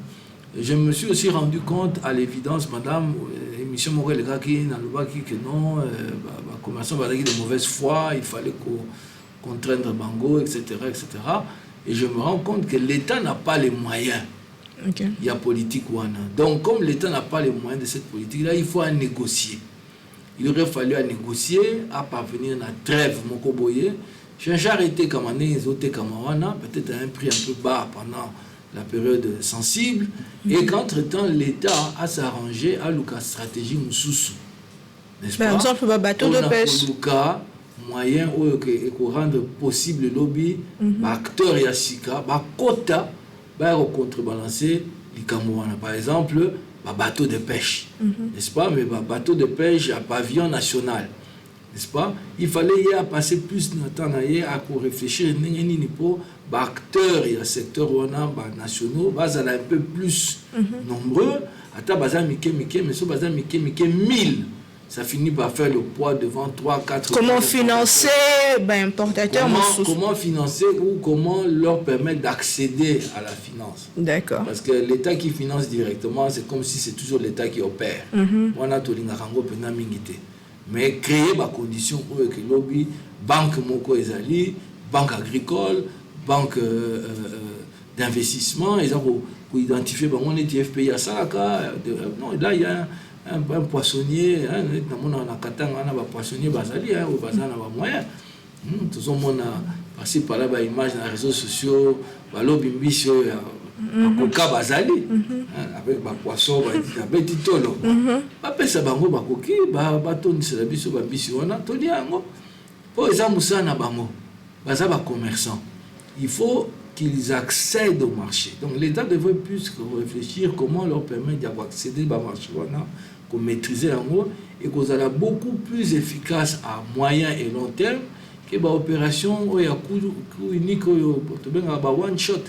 Speaker 2: Je me suis aussi rendu compte à l'évidence, madame, émission Morel qui que non, la commerçant va de mauvaise foi, il fallait contraindre Bango, etc., etc. Et je me rends compte que l'État n'a pas les moyens. Okay. Il y a politique ou non. Donc, comme l'État n'a pas les moyens de cette politique-là, il faut négocier. Il aurait fallu négocier, à parvenir à la trêve, Mokoboye. J'ai arrêté comme peut-être à un prix un peu bas pendant la période sensible, et qu'entre-temps, l'État a s'arrangé à la stratégie Moussoussou. N'est-ce pas?
Speaker 1: Par exemple, le bateau de pêche.
Speaker 2: Moyen pour rendre possible le lobby, acteur et asika, quota, contrebalancer les Camerounais. Par exemple, bateau de pêche, n'est-ce pas? Mais bateau de pêche à pavillon national, n'est-ce pas? Il fallait y passer plus de temps à réfléchir pour acteurs et secteurs nationaux, un peu plus nombreux. Attends, mais ce bazar 1000. Ça finit par faire le poids devant 3-4...
Speaker 1: Comment financer importateurs?
Speaker 2: Comment financer ou comment leur permettre d'accéder à la finance?
Speaker 1: D'accord.
Speaker 2: Parce que l'État qui finance directement, c'est comme si c'est toujours l'État qui opère. On a tout mais créer des conditions pour que lobby, banque Moko Ezali, banque agricole, banque d'investissement, ils ont identifié on est FPI à Salaka. Non, là il y a un poissonnier, on a poissonnier basali, ou bazana ba moyen. Tout le monde Parce que par là, image dans les réseaux sociaux, l'objet Koka bazali avec ba poisson ba beti tolo ba pesa bango ba koki ba tondisa la biso ba bisi wana to diango po eza musana bango baza ba commerçant. Il faut qu'ils accèdent au marché. Donc l'État devrait plus réfléchir comment leur permettre d'accéder au marché wana, qu'on maîtriser yango et qu'on soit beaucoup plus efficace à moyen et long terme que ba opération o ya coup unique o to benga ba one shot.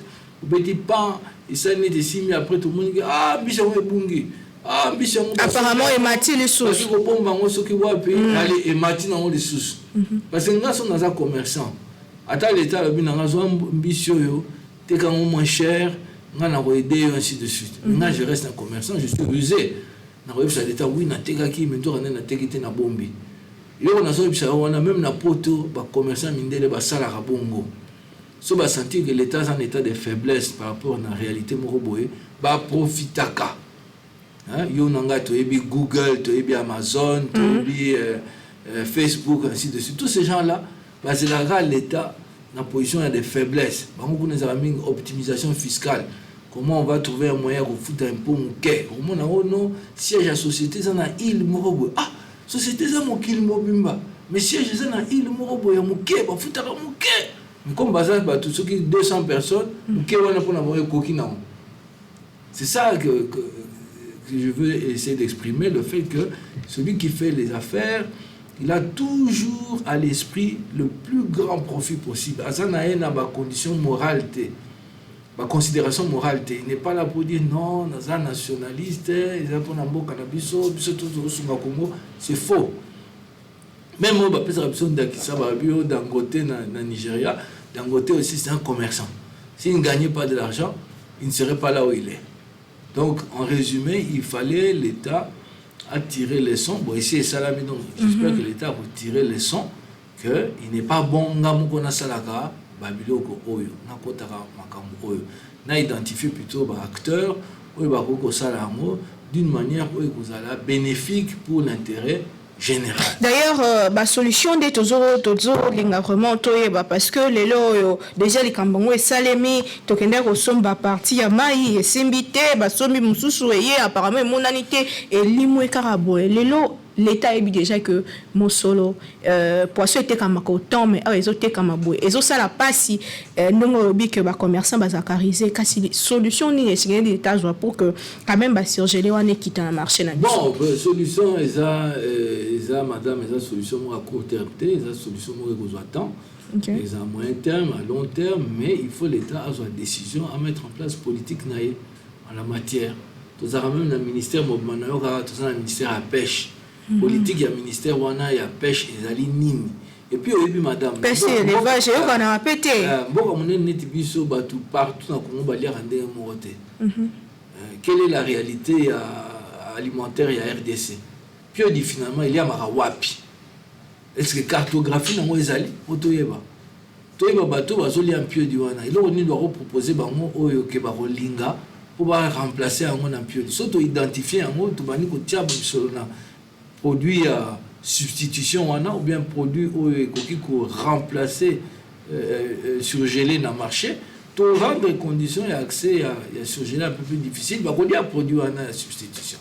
Speaker 2: Petit pas, et ça n'est pas après tout le monde dit ah, bichon est bungi. Ah, bichon.
Speaker 1: Apparemment, et Mati les sous.
Speaker 2: Parce que pour moi, ce qui va payer, allez, et Mati n'a pas les sous. Parce que nous sommes dans un commerçant. Attends, l'État, le bin, nous avons un bichon, t'es quand même moins cher, nous avons aidé, ainsi de suite. Maintenant, je reste un commerçant, je suis rusé. Nous avons dit l'État, oui, nous avons dit, mais nous avons dit, nous avons dit, nous avons dit, on a même un poteau, un commerçant, mindele, un salaire à bongo. So va sentir que l'État est en état de faiblesse par rapport à la réalité moroboé, va profiter ka. Yo nanga to ebi Google, to ebi Amazon, to ebi Facebook, ainsi de suite. Tous ces gens-là, parce que l'État est en position de faiblesse. Nous avons une optimisation fiscale. Comment on va trouver un moyen de foutre un peu mouké? Au moins, non, siège à société, ça n'a il moroboé. Ah, société, ça m'a qu'il mobimba. Mais siège, ça n'a il moroboé, mouké, va foutre un mouké. Comme bazar, tous ceux qui 200 personnes, c'est ça que je veux essayer d'exprimer, le fait que celui qui fait les affaires, il a toujours à l'esprit le plus grand profit possible. Azana ena ba condition morale, ba considération morale, il n'est pas là pour dire non, naza nationaliste, ils ont pour nambo cannabiso, c'est faux. Même moi, je suis Dangote dans Nigeria. Dangote aussi, c'est un commerçant. S'il ne gagnait pas de l'argent, il ne serait pas là où il est. Donc, en résumé, il fallait l'État attirer les sons. Bon, ici, c'est ça, donc j'espère que l'État va tirer les sons, qu'il n'est pas bon, na identifier plutôt acteurs d'une manière bénéfique pour l'intérêt général.
Speaker 1: D'ailleurs, la solution de vraiment parce que les lots déjà les cambongo et salemi tokende ko somba parti ya mai et simbité ba sombi mususu eye apparemment monanité et limwe karabo les lots l'État est déjà que mon solo poisson était comme autant mais ils ont été comme boue ils ont ça la passe non obi que ba commerçant ba zakariser kasi solution ni essayer l'État pour que quand même ba surgeler on est quitter le marché na
Speaker 2: bon solution eza madame eza solution à court terme eza solution que attend eza à moyen terme à long terme mais il faut l'État a une décision à mettre en place politique naïe en la matière tout ça même le ministère mobmanayo tout ça le ministère à pêche politique ya ministère wana ya pêche ezali nini et puis oyebi madame
Speaker 1: pêche élevage yo kana pété
Speaker 2: mboka monene neti biso batu partout na Congo baliaka ndenge moko te quelle est la réalité alimentaire ya RDC puis on dit finalement il y a mara wapi est-ce que cartographie nango ezali otoyeba toyeba bato bazolia mpio di wana iloko nini doit proposer bango oyo ke bakolinga pour remplacer yango na mpio soto identifier yango tobani kotia bisolo na produit à substitution ou bien produit qui remplacer surgelé dans le marché pour rendre les conditions et accès à surgelé un peu plus difficile bah on dit à produit à substitution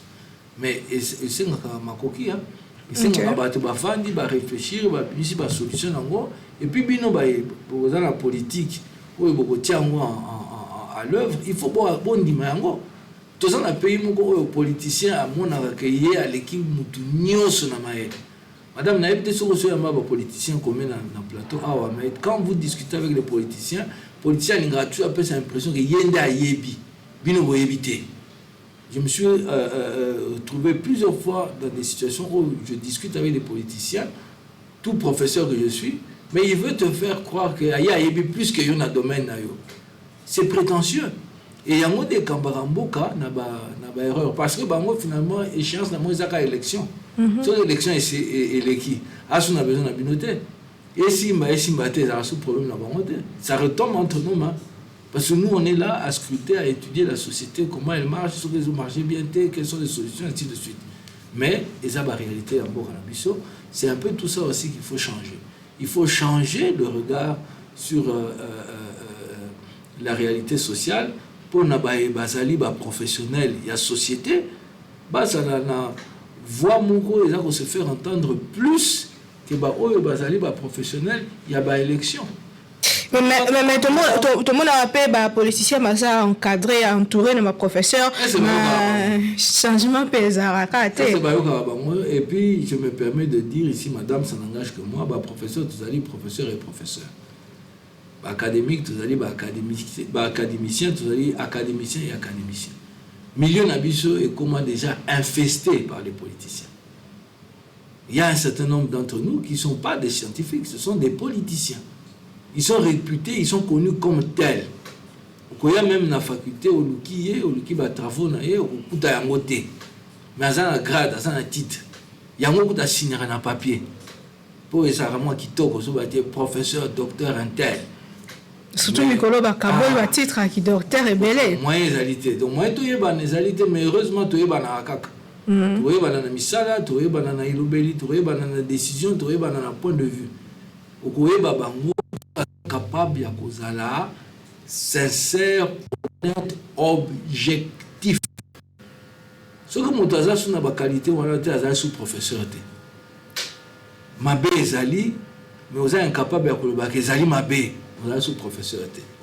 Speaker 2: mais c'est ma coquille c'est ma bateau ba fandi ba réfléchir ba puis ba solution nango et puis bino ba dans la politique ou beaucoup tient à l'œuvre il faut bon dimango tous en pays mon politicien à mon accueillir à l'équipe mutunioso na maé madame na ebité sur ce yamba politicien comme dans plateau ah mais quand vous discutez avec les politiciens il gratuit après c'est l'impression que yenda yebi bino bo éviter je me suis trouvé plusieurs fois dans des situations où je discute avec des politiciens tout professeur que je suis mais il veut te faire croire que ya yebi plus que yon a domaine na yo c'est prétentieux. Et il y a des cambaramboka na ba erreur parce que bango finalement échéance na moizaka élection sur l'élection et l'équipe a son besoin de binoter et si mbate ça sous problème na bango ça retombe entre nous parce que nous on est là à scruter à étudier la société comment elle marche sur les marchés bien quelles sont les solutions ainsi de suite mais et ça la réalité en Boka na biso c'est un peu tout ça aussi qu'il faut changer il faut changer le regard sur la réalité sociale pour na bazali ba professionnel ya société bazala na voix moko eza ko se faire entendre plus que ba oyo bazali ba professionnel ya ba élection.
Speaker 1: Mais tout le monde a appelé les politiciens encadré, entouré de ma professeur. Changement pesant.
Speaker 2: Et puis, je me permets de dire ici, madame, ça n'engage que moi, professeur, tu as professeur et professeur. Académique, tu as académicien, tu as académicien et académicien. Milieu Nabiso est comment déjà infesté par les politiciens. Il y a un certain nombre d'entre nous qui ne sont pas des scientifiques, ce sont des politiciens. Ils sont réputés, ils sont connus comme tels. Il y a même la faculté, au Luki va travaux, au Kuta Yangote. Mais il y a un grade, il y a un titre. Il y a un Kuta signer un papier. Pour les Arabes qui toquent, professeur, docteur, un tel.
Speaker 1: Surtout Nicolas Bakabo, le titre qui docteur est belé.
Speaker 2: Moyen égalité. Donc, moi, tu es en égalité, mais heureusement, tu es en akaka. Tu es en misala, tu es en ilobeli, tu es en décision, tu es en point de vue. Tu es capable de kozala sincère, honnête, objectif. Ce que mon taza sur la qualité, on a été sous professeur. Mabé ezali, mais on est incapable de koloba ezali mabé, on a sous professeur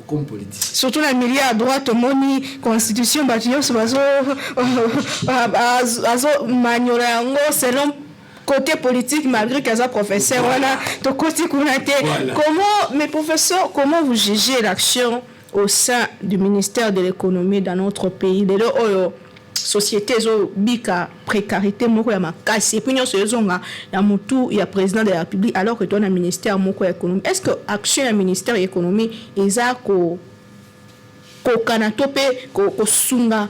Speaker 2: comme politique.
Speaker 1: Surtout la milieu à droite, moni constitution bâtiment sur bazo maniorango selon côté politique, malgré qu'il y a un professeur, voilà, de côté comment, mes professeurs, comment vous jugez l'action au sein du ministère de l'économie dans notre pays? De la société, bika précarité, moko ya makasi, et puis nous sommes il y a président de la République, alors que tu as un ministère moko économie. Est-ce que l'action du ministère de l'économie est à ko kanatope ko sunga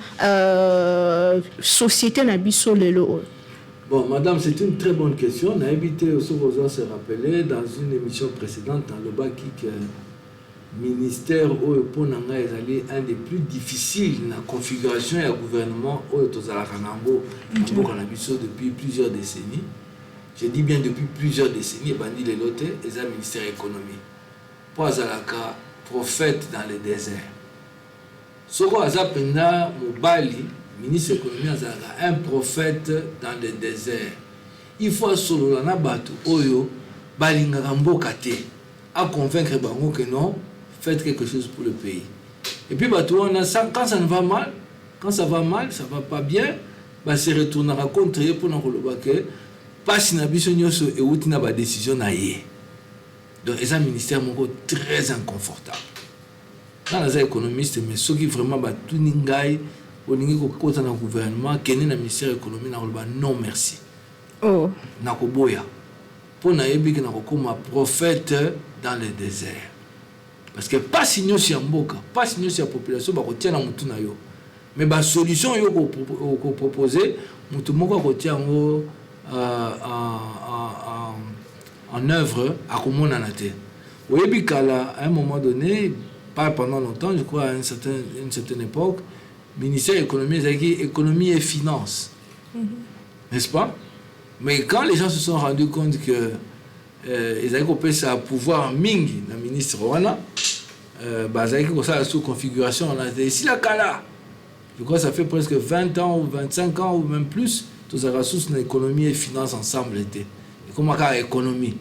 Speaker 1: société na biso lelo?
Speaker 2: Bon, madame, c'est une très bonne question. On a évité aussi de se rappeler dans une émission précédente dans le Baki que le ministère pour est un des plus difficiles dans la configuration et le gouvernement depuis plusieurs décennies. Je dis bien depuis plusieurs décennies, Bandi Lelote est un ministère de l'économie. Pour Azalaka, prophète dans le désert. Soko Azapenda Mobali, ministre de l'économie, un prophète dans le désert. Il faut solo la bato oyo balinga mbokate à convaincre bango que non, faites quelque chose pour le pays. Et puis bato on a ça quand ça ne va mal, quand ça va mal, ça va pas bien, bah se retournera contre eux pour nous que passe na biso nyoso et outina ba décision na yé. Donc c'est un ministère moko très inconfortable. Dans les économistes mais ceux qui vraiment ba tout ningai au côté du gouvernement, qui est le ministère de l'économie, non merci.
Speaker 1: Oh.
Speaker 2: Nakoboya. Pour naïbi que nakokoma prophète dans le désert. Parce que pas signé si amboka, pas signé si la population va retirer la moutou na yo. Mais la solution yo ko proposer, moutou moko retient en œuvre à comment on a été. Oui, à un moment donné, pas pendant longtemps, je crois à une certaine époque. Ministère de l'économie, économie et finances. N'est-ce pas? Mais quand les gens se sont rendus compte que ils avaient coupé ça pouvoir Ming, le ministre Rwanda, sous configuration, on a dit ici la Kala. Je crois que ça fait presque 20 ans ou 25 ans ou même plus, tous les ressources de l'économie et finances ensemble étaient. Et comment l'économie?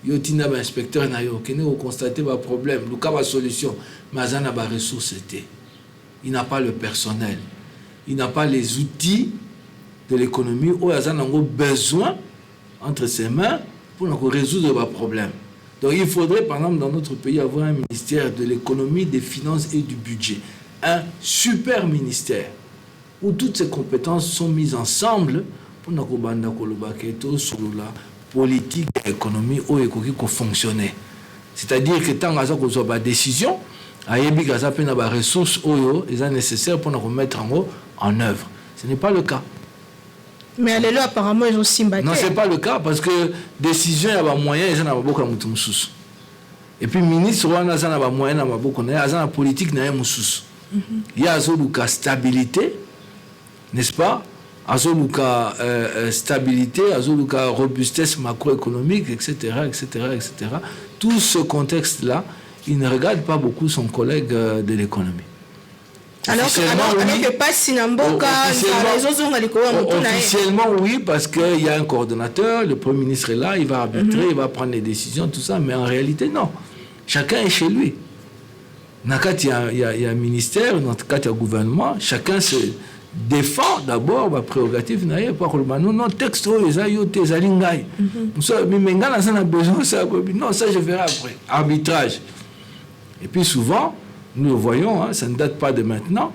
Speaker 2: Yo tina ba inspecteur na yo, qui nous constater ba problème, le cas ba solution, mais ça n'a pas ressources été. Il n'a pas le personnel, il n'a pas les outils de l'économie où il a besoin entre ses mains pour résoudre les problèmes. Donc il faudrait par exemple dans notre pays avoir un ministère de l'économie, des finances et du budget. Un super ministère où toutes ces compétences sont mises ensemble pour nous sur la politique de l'économie où il faut fonctionner. C'est-à-dire que tant qu'on a une décision, il y a des ressources qui sont nécessaires pour nous remettre en œuvre. Ce n'est pas le cas.
Speaker 1: Mais elle est là, apparemment, ils ont simbaté.
Speaker 2: Non, ce n'est pas le cas parce que décision, il y a des moyens, il y a beaucoup de choses. Et puis, le ministre, il y a des moyens, il y a des politiques, il y a des choses. Il y a des stabilité, n'est-ce pas? Il y a stabilité, il y a robustesse macroéconomique, etc., etc., etc. Tout ce contexte-là, il ne regarde pas beaucoup son collègue de l'économie.
Speaker 1: Alors que pas Sinamboka,
Speaker 2: officiellement, oui, parce qu'il y a un coordonnateur, le Premier ministre est là, il va arbitrer, il va prendre les décisions, tout ça, mais en réalité, non. Chacun est chez lui. Dans le cas, il y a un ministère, dans le cas, il y a un gouvernement, chacun se défend d'abord la prérogative, non, texte, non, ça, je verrai après. Arbitrage. Et puis souvent, nous le voyons, hein, ça ne date pas de maintenant,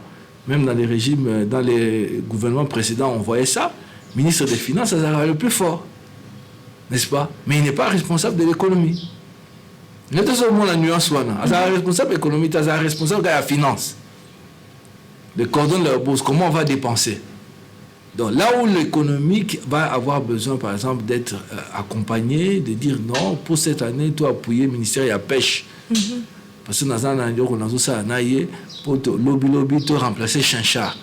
Speaker 2: même dans les régimes, dans les gouvernements précédents, on voyait ça. Le ministre des Finances, ça sera le plus fort, n'est-ce pas? Mais il n'est pas responsable de l'économie. Il y a toujours la nuance, il est responsable économique, il est responsable de la finance. Le cordon de la bourse, comment on va dépenser? Donc là où l'économique va avoir besoin, par exemple, d'être accompagné, de dire non, pour cette année, tu as appuyé le ministère de la pêche. Parce que nous avons ça pour lobby remplacer Chanchar.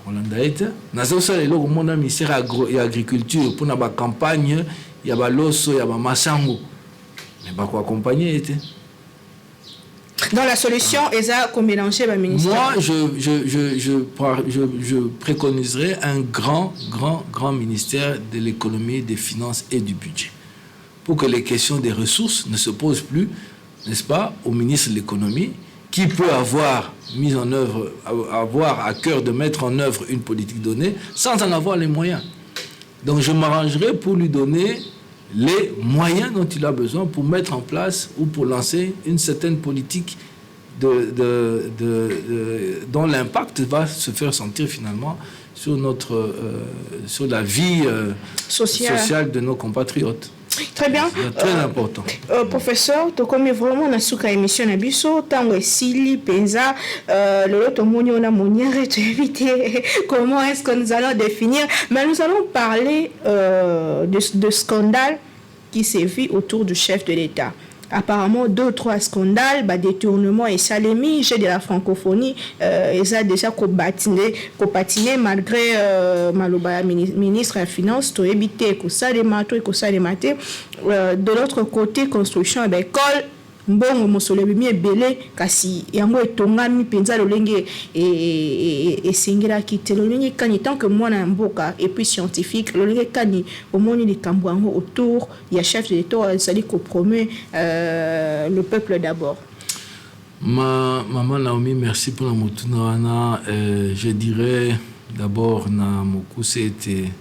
Speaker 2: Nous avons ça le ministère de l'agriculture pour la campagne, il y a l'osso, il y a massango. Mais pas quoi accompagner.
Speaker 1: Dans la solution, ESA qu'on mélangeait le ministère.
Speaker 2: Moi, je préconiserais un grand ministère de l'économie, des finances et du budget. Pour que les questions des ressources ne se posent plus, n'est-ce pas, au ministre de l'économie, qui peut avoir mis en œuvre, avoir à cœur de mettre en œuvre une politique donnée sans en avoir les moyens. Donc je m'arrangerai pour lui donner les moyens dont il a besoin pour mettre en place ou pour lancer une certaine politique dont l'impact va se faire sentir finalement sur sur la vie sociale de nos compatriotes.
Speaker 1: Très bien.
Speaker 2: C'est très important.
Speaker 1: Professeur, tu connais vraiment la souka émission Nabiso, tango esili penza le tomoni on a monière tu éviter comment est-ce que nous allons définir, mais nous allons parler de scandales qui sévit autour du chef de l'État. Apparemment 2 ou 3 scandales, détournement et salémi, j'ai de la francophonie, ils ont déjà patiné malgré Maloba ministre de la Finance, to éviter que ça les mate. De l'autre côté, construction et école, mbongo mosolebi mi ebele kasi yango etongami penza lolenge et singela kite lolenge kani tant que moi na mboka et puis scientifique lolenge kani omoni likambo yango autour ya chef de l'État sali ko promet le peuple d'abord.
Speaker 2: Maman Naomi, merci pour la motuna. Je dirais d'abord na mokuse ete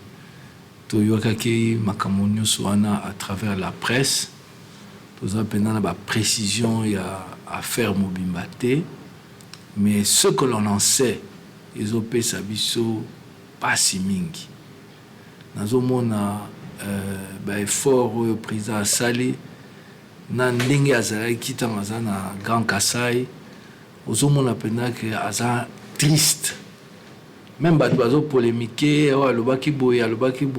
Speaker 2: toyokaki makamonyo soana à travers la presse. Nous avons la précision il y a affaire mobimbate, mais ce que l'on en sait, ils ont payé sa biso pas si mingi. Nous avons effort président à Salé, na ndenge azala kita mazana Grand Kassai, nous avons appris que azala triste. Même bazo polémiquer,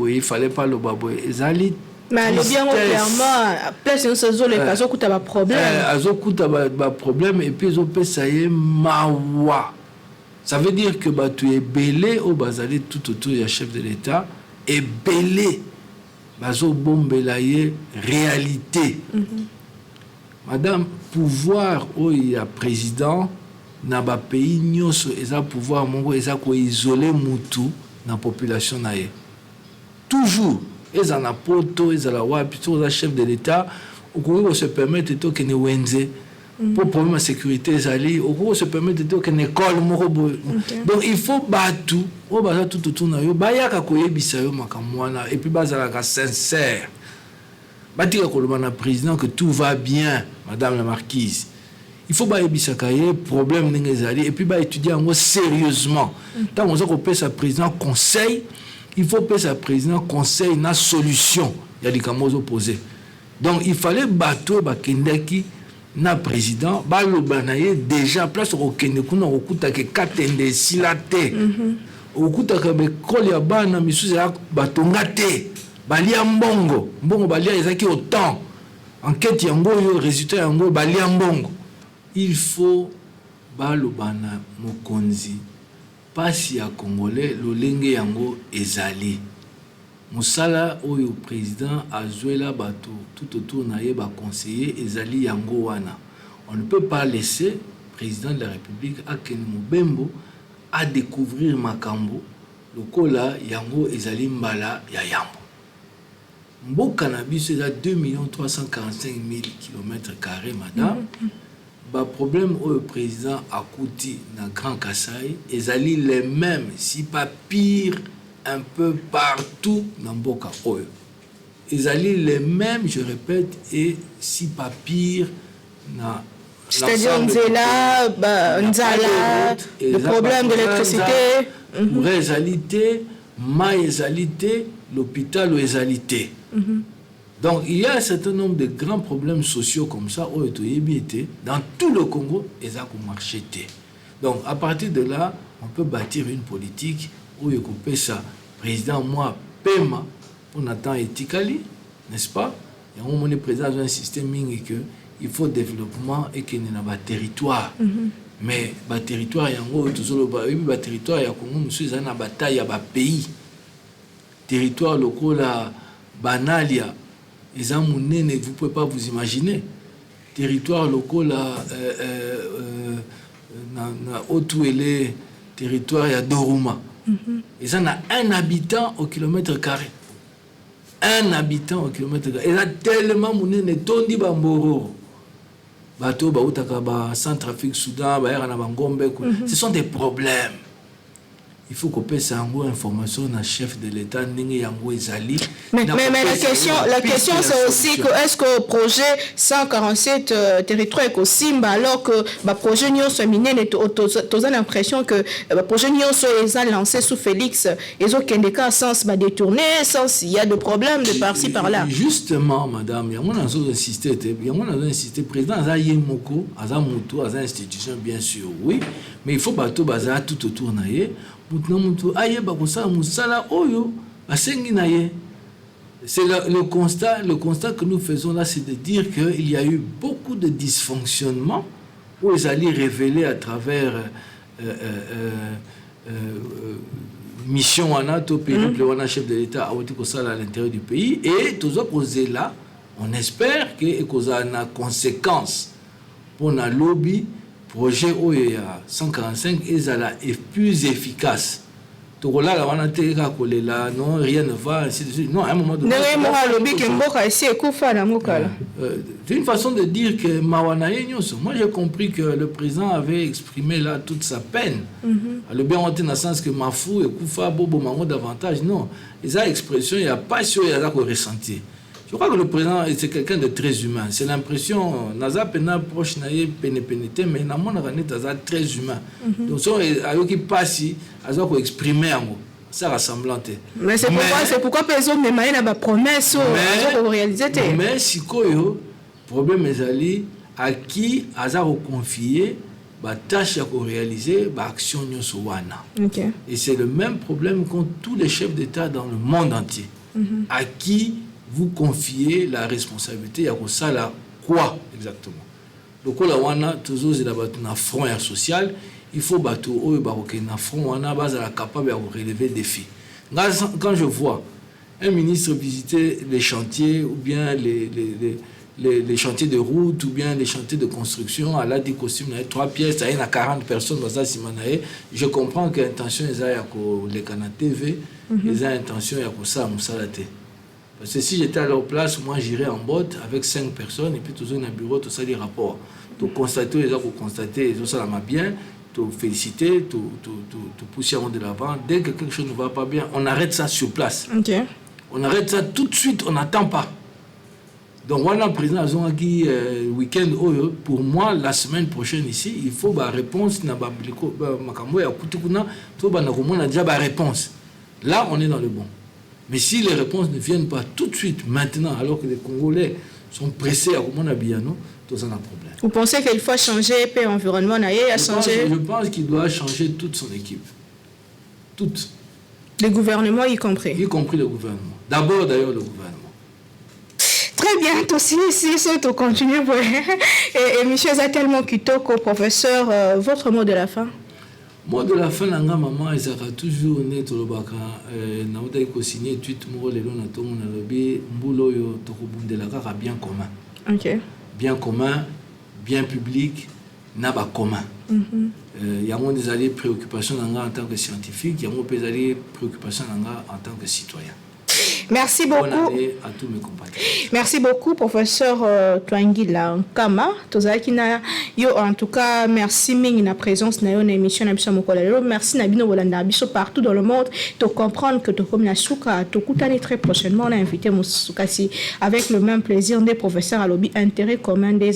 Speaker 2: il fallait pas le baboy. Ezali
Speaker 1: mais le bien clairement place une saison les casos coûte pas problème
Speaker 2: problème et puis ils ont payé ça y est mawa. Ça veut dire que tu es belé au bazali tout autour du chef de l'État et belé bazo bombelaye réalité. Madame, pouvoir où il y a président na ba pays nyoso eza pouvoir mongo eza ko isoler mutu na population na ye. Toujours ils en apportent, ils en ont plutôt le chef de l'État, au se permettre de que nous wenze pour problème de sécurité, au se permettre de que l'école donc il faut battre au bas tout autour na yo baya ka koyebisa yo makamwana et puis bazala ka sincère batika ko le président que tout va bien madame la marquise. Il faut pas yebisa ka ye problème n'engezali et puis ba étudier en sérieusement tant on ko peut sa président conseil. Il faut que sa président conseille une solution. Il y a des camots opposés. Donc il fallait battre Bakendaki na président. Balobanaye déjà place au Kenekuna au Koutake Katende Silate. Au Koutake Bekolia Bana Misuza Batongate. Balia Mbongo. Mbongo Balia Ezaki autant. Enquête Yango, résultat Yango, Balia Mbongo. Il faut Balobana Mokonzi. Pasi ya Congolais lolenge yango ezali musala oyo président azuela bato tout autour na ye ba conseiller ezali yango wana On ne peut pas laisser le président de la République Akeni Mobembo à découvrir Makambo, le kola yango ezali mbala ya yambo. Mboka na biso eza 2 345 000 km², madame. Le problème où le président Akouti dans Grand Kassai ezali les mêmes, si pas pire, un peu partout dans Mboka Oyo. Ezali les mêmes, je répète, et si pas pire,
Speaker 1: c'est-à-dire Nzela, Nzala, le problème de l'électricité.
Speaker 2: Pour réalité, maïsalité, l'hôpital ou ésalité. Donc il y a un certain nombre de grands problèmes sociaux comme ça dans tout le Congo, et ça marché. Donc à partir de là, on peut bâtir une politique où il coupe ça. Président, moi, paiement, on attend éthiquement, n'est-ce pas? Il y a un moment président dans un système que il faut développement et qu'il y a un territoire. Mais le territoire, il y a un territoire, il y a une bataille, il y a un pays. Territoire local, la Banalia, les amounés, vous ne pouvez pas vous imaginer. Territoire local, na Otuele, territoire, il y a Doruma. Ils ont un habitant au kilomètre carré. Un habitant au kilomètre carré. Il y a tellement de gens qui tondi bamboro. Bateau, Baoutaka, Centrafrique, Soudan, ce sont des problèmes. Il faut qu'on passe une information à chef de l'État,
Speaker 1: mais la question c'est aussi que est-ce que le projet 147 territoires est aussi alors que le projet Nyon soit miné, tu as l'impression que le projet Nyon soit lancé sous Félix, ils ont qu'un sens détourné, il y a des problèmes de par-ci par-là.
Speaker 2: Justement, madame, il y a un insisté, président Azayemoko, Azamuto, Azay institution, bien sûr, oui, mais il faut battre bazar tout autour naïe. C'est le constat que nous faisons là, c'est de dire qu'il y a eu beaucoup de dysfonctionnements où ils allaient révéler à travers mission anato périple wana chef de l'État à l'intérieur du pays, et tout ça posé là, on espère que y a une conséquence pour le lobby. Projet OEA 145 est plus efficace. Non, rien ne va, ainsi de suite. Non, à un moment donné. C'est une façon de dire que moi j'ai compris que le président avait exprimé là toute sa peine. Le bien dans le sens que Mafou et Koufa, Bobo Mango davantage. Non, les expressions, il n'y a pas sûr, il y a là qu'on ressentit. Je crois que le président c'est quelqu'un de très humain. C'est l'impression, Naza Pena proche naïe pénété, mais Namon Naza très humain. Donc, qui passe, ils ont exprimé en mots. Ça rassemblante.
Speaker 1: Mais c'est pourquoi personne ne m'a pas promesse pour réaliser.
Speaker 2: Mais si le problème est à qui ils ont confié la tâche à réaliser l'action de Et c'est le même problème qu'ont tous les chefs d'État dans le monde entier. À qui vous confiez la responsabilité à ça là quoi exactement. Donc là on a toujours un front social, il faut battre un front on a base à capable de relever des défis. Quand je vois un ministre visiter les chantiers ou bien les chantiers de route ou bien les chantiers de construction à la des costumes 3 pièces il y a 40 personnes je comprends que l'intention est à les canaux TV ils ont intention à ça musalate. Parce que si j'étais à leur place, moi j'irais en botte avec 5 personnes et puis toujours dans un bureau, tout ça, des rapports. Tu constates, les gens constater, tout ça m'a bien, tu féliciter, tu pousser avant de l'avant. Dès que quelque chose ne va pas bien, on arrête ça sur place.
Speaker 1: Okay.
Speaker 2: On arrête ça tout de suite, on n'attend pas. Donc voilà, président Azongaki, week-end, pour moi, la semaine prochaine ici, il faut la réponse. Réponse. Là, on est dans le bon. Mais si les réponses ne viennent pas tout de suite, maintenant, alors que les Congolais sont pressés à comment Biano, tout ça a un problème.
Speaker 1: Vous pensez qu'il faut changer l'environnement
Speaker 2: Je pense qu'il doit changer toute son équipe. Toute.
Speaker 1: Le gouvernement y compris.
Speaker 2: Y compris le gouvernement. D'abord, d'ailleurs, le gouvernement.
Speaker 1: Très bien, aussi, si tu continues. Et M. Zatelmo Kitoko, professeur, votre mot de la fin?
Speaker 2: Mot de la fin, maman, ils aura toujours né tout le baka. Naouda iko signé tweet mo lelo na tongo na lobi mbulo yo tokobundela kaka bien commun.
Speaker 1: OK.
Speaker 2: Bien commun bien public na ba commun. Il y a des préoccupations en tant que scientifique, il y a des préoccupations en tant que citoyen.
Speaker 1: Merci beaucoup.
Speaker 2: Bonne année à tous mes compatriotes.
Speaker 1: Merci beaucoup, professeur Twangila Nkama. En tout cas, merci de la présence dans l'émission. Merci Nabino Bolanda Biso partout dans le monde. De comprendre que comme la souka, très prochainement, on a invité Moussoukasi avec le même plaisir des professeurs à lobby intérêt commun des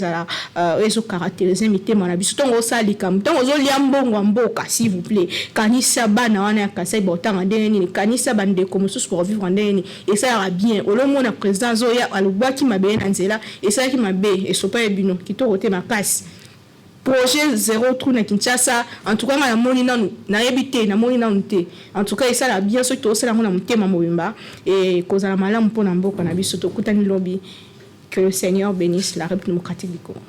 Speaker 1: réseaux caractérisés. Mité mon abiso. Tongo salikam. Tongo zoliambo ngwamboka, s'il vous plaît. Kanisa bana wana kasai botang andeni. Kanisa bande comme sous pour vivre andeni. Et ça ira bien. Au moins, le président Zoya a le bois qui m'a bien anzela et ça qui m'a bien et so pas bino qui t'a roté ma casse. Projet zéro trou na Kinshasa. En tout cas, na moni na na ebité na moni na nté. En tout cas, ça ira bien ce que ça la mona mutema mobimba et cause la malamu pour na mboka na biso to kutani lobby. Que le Seigneur bénisse la République démocratique du Congo.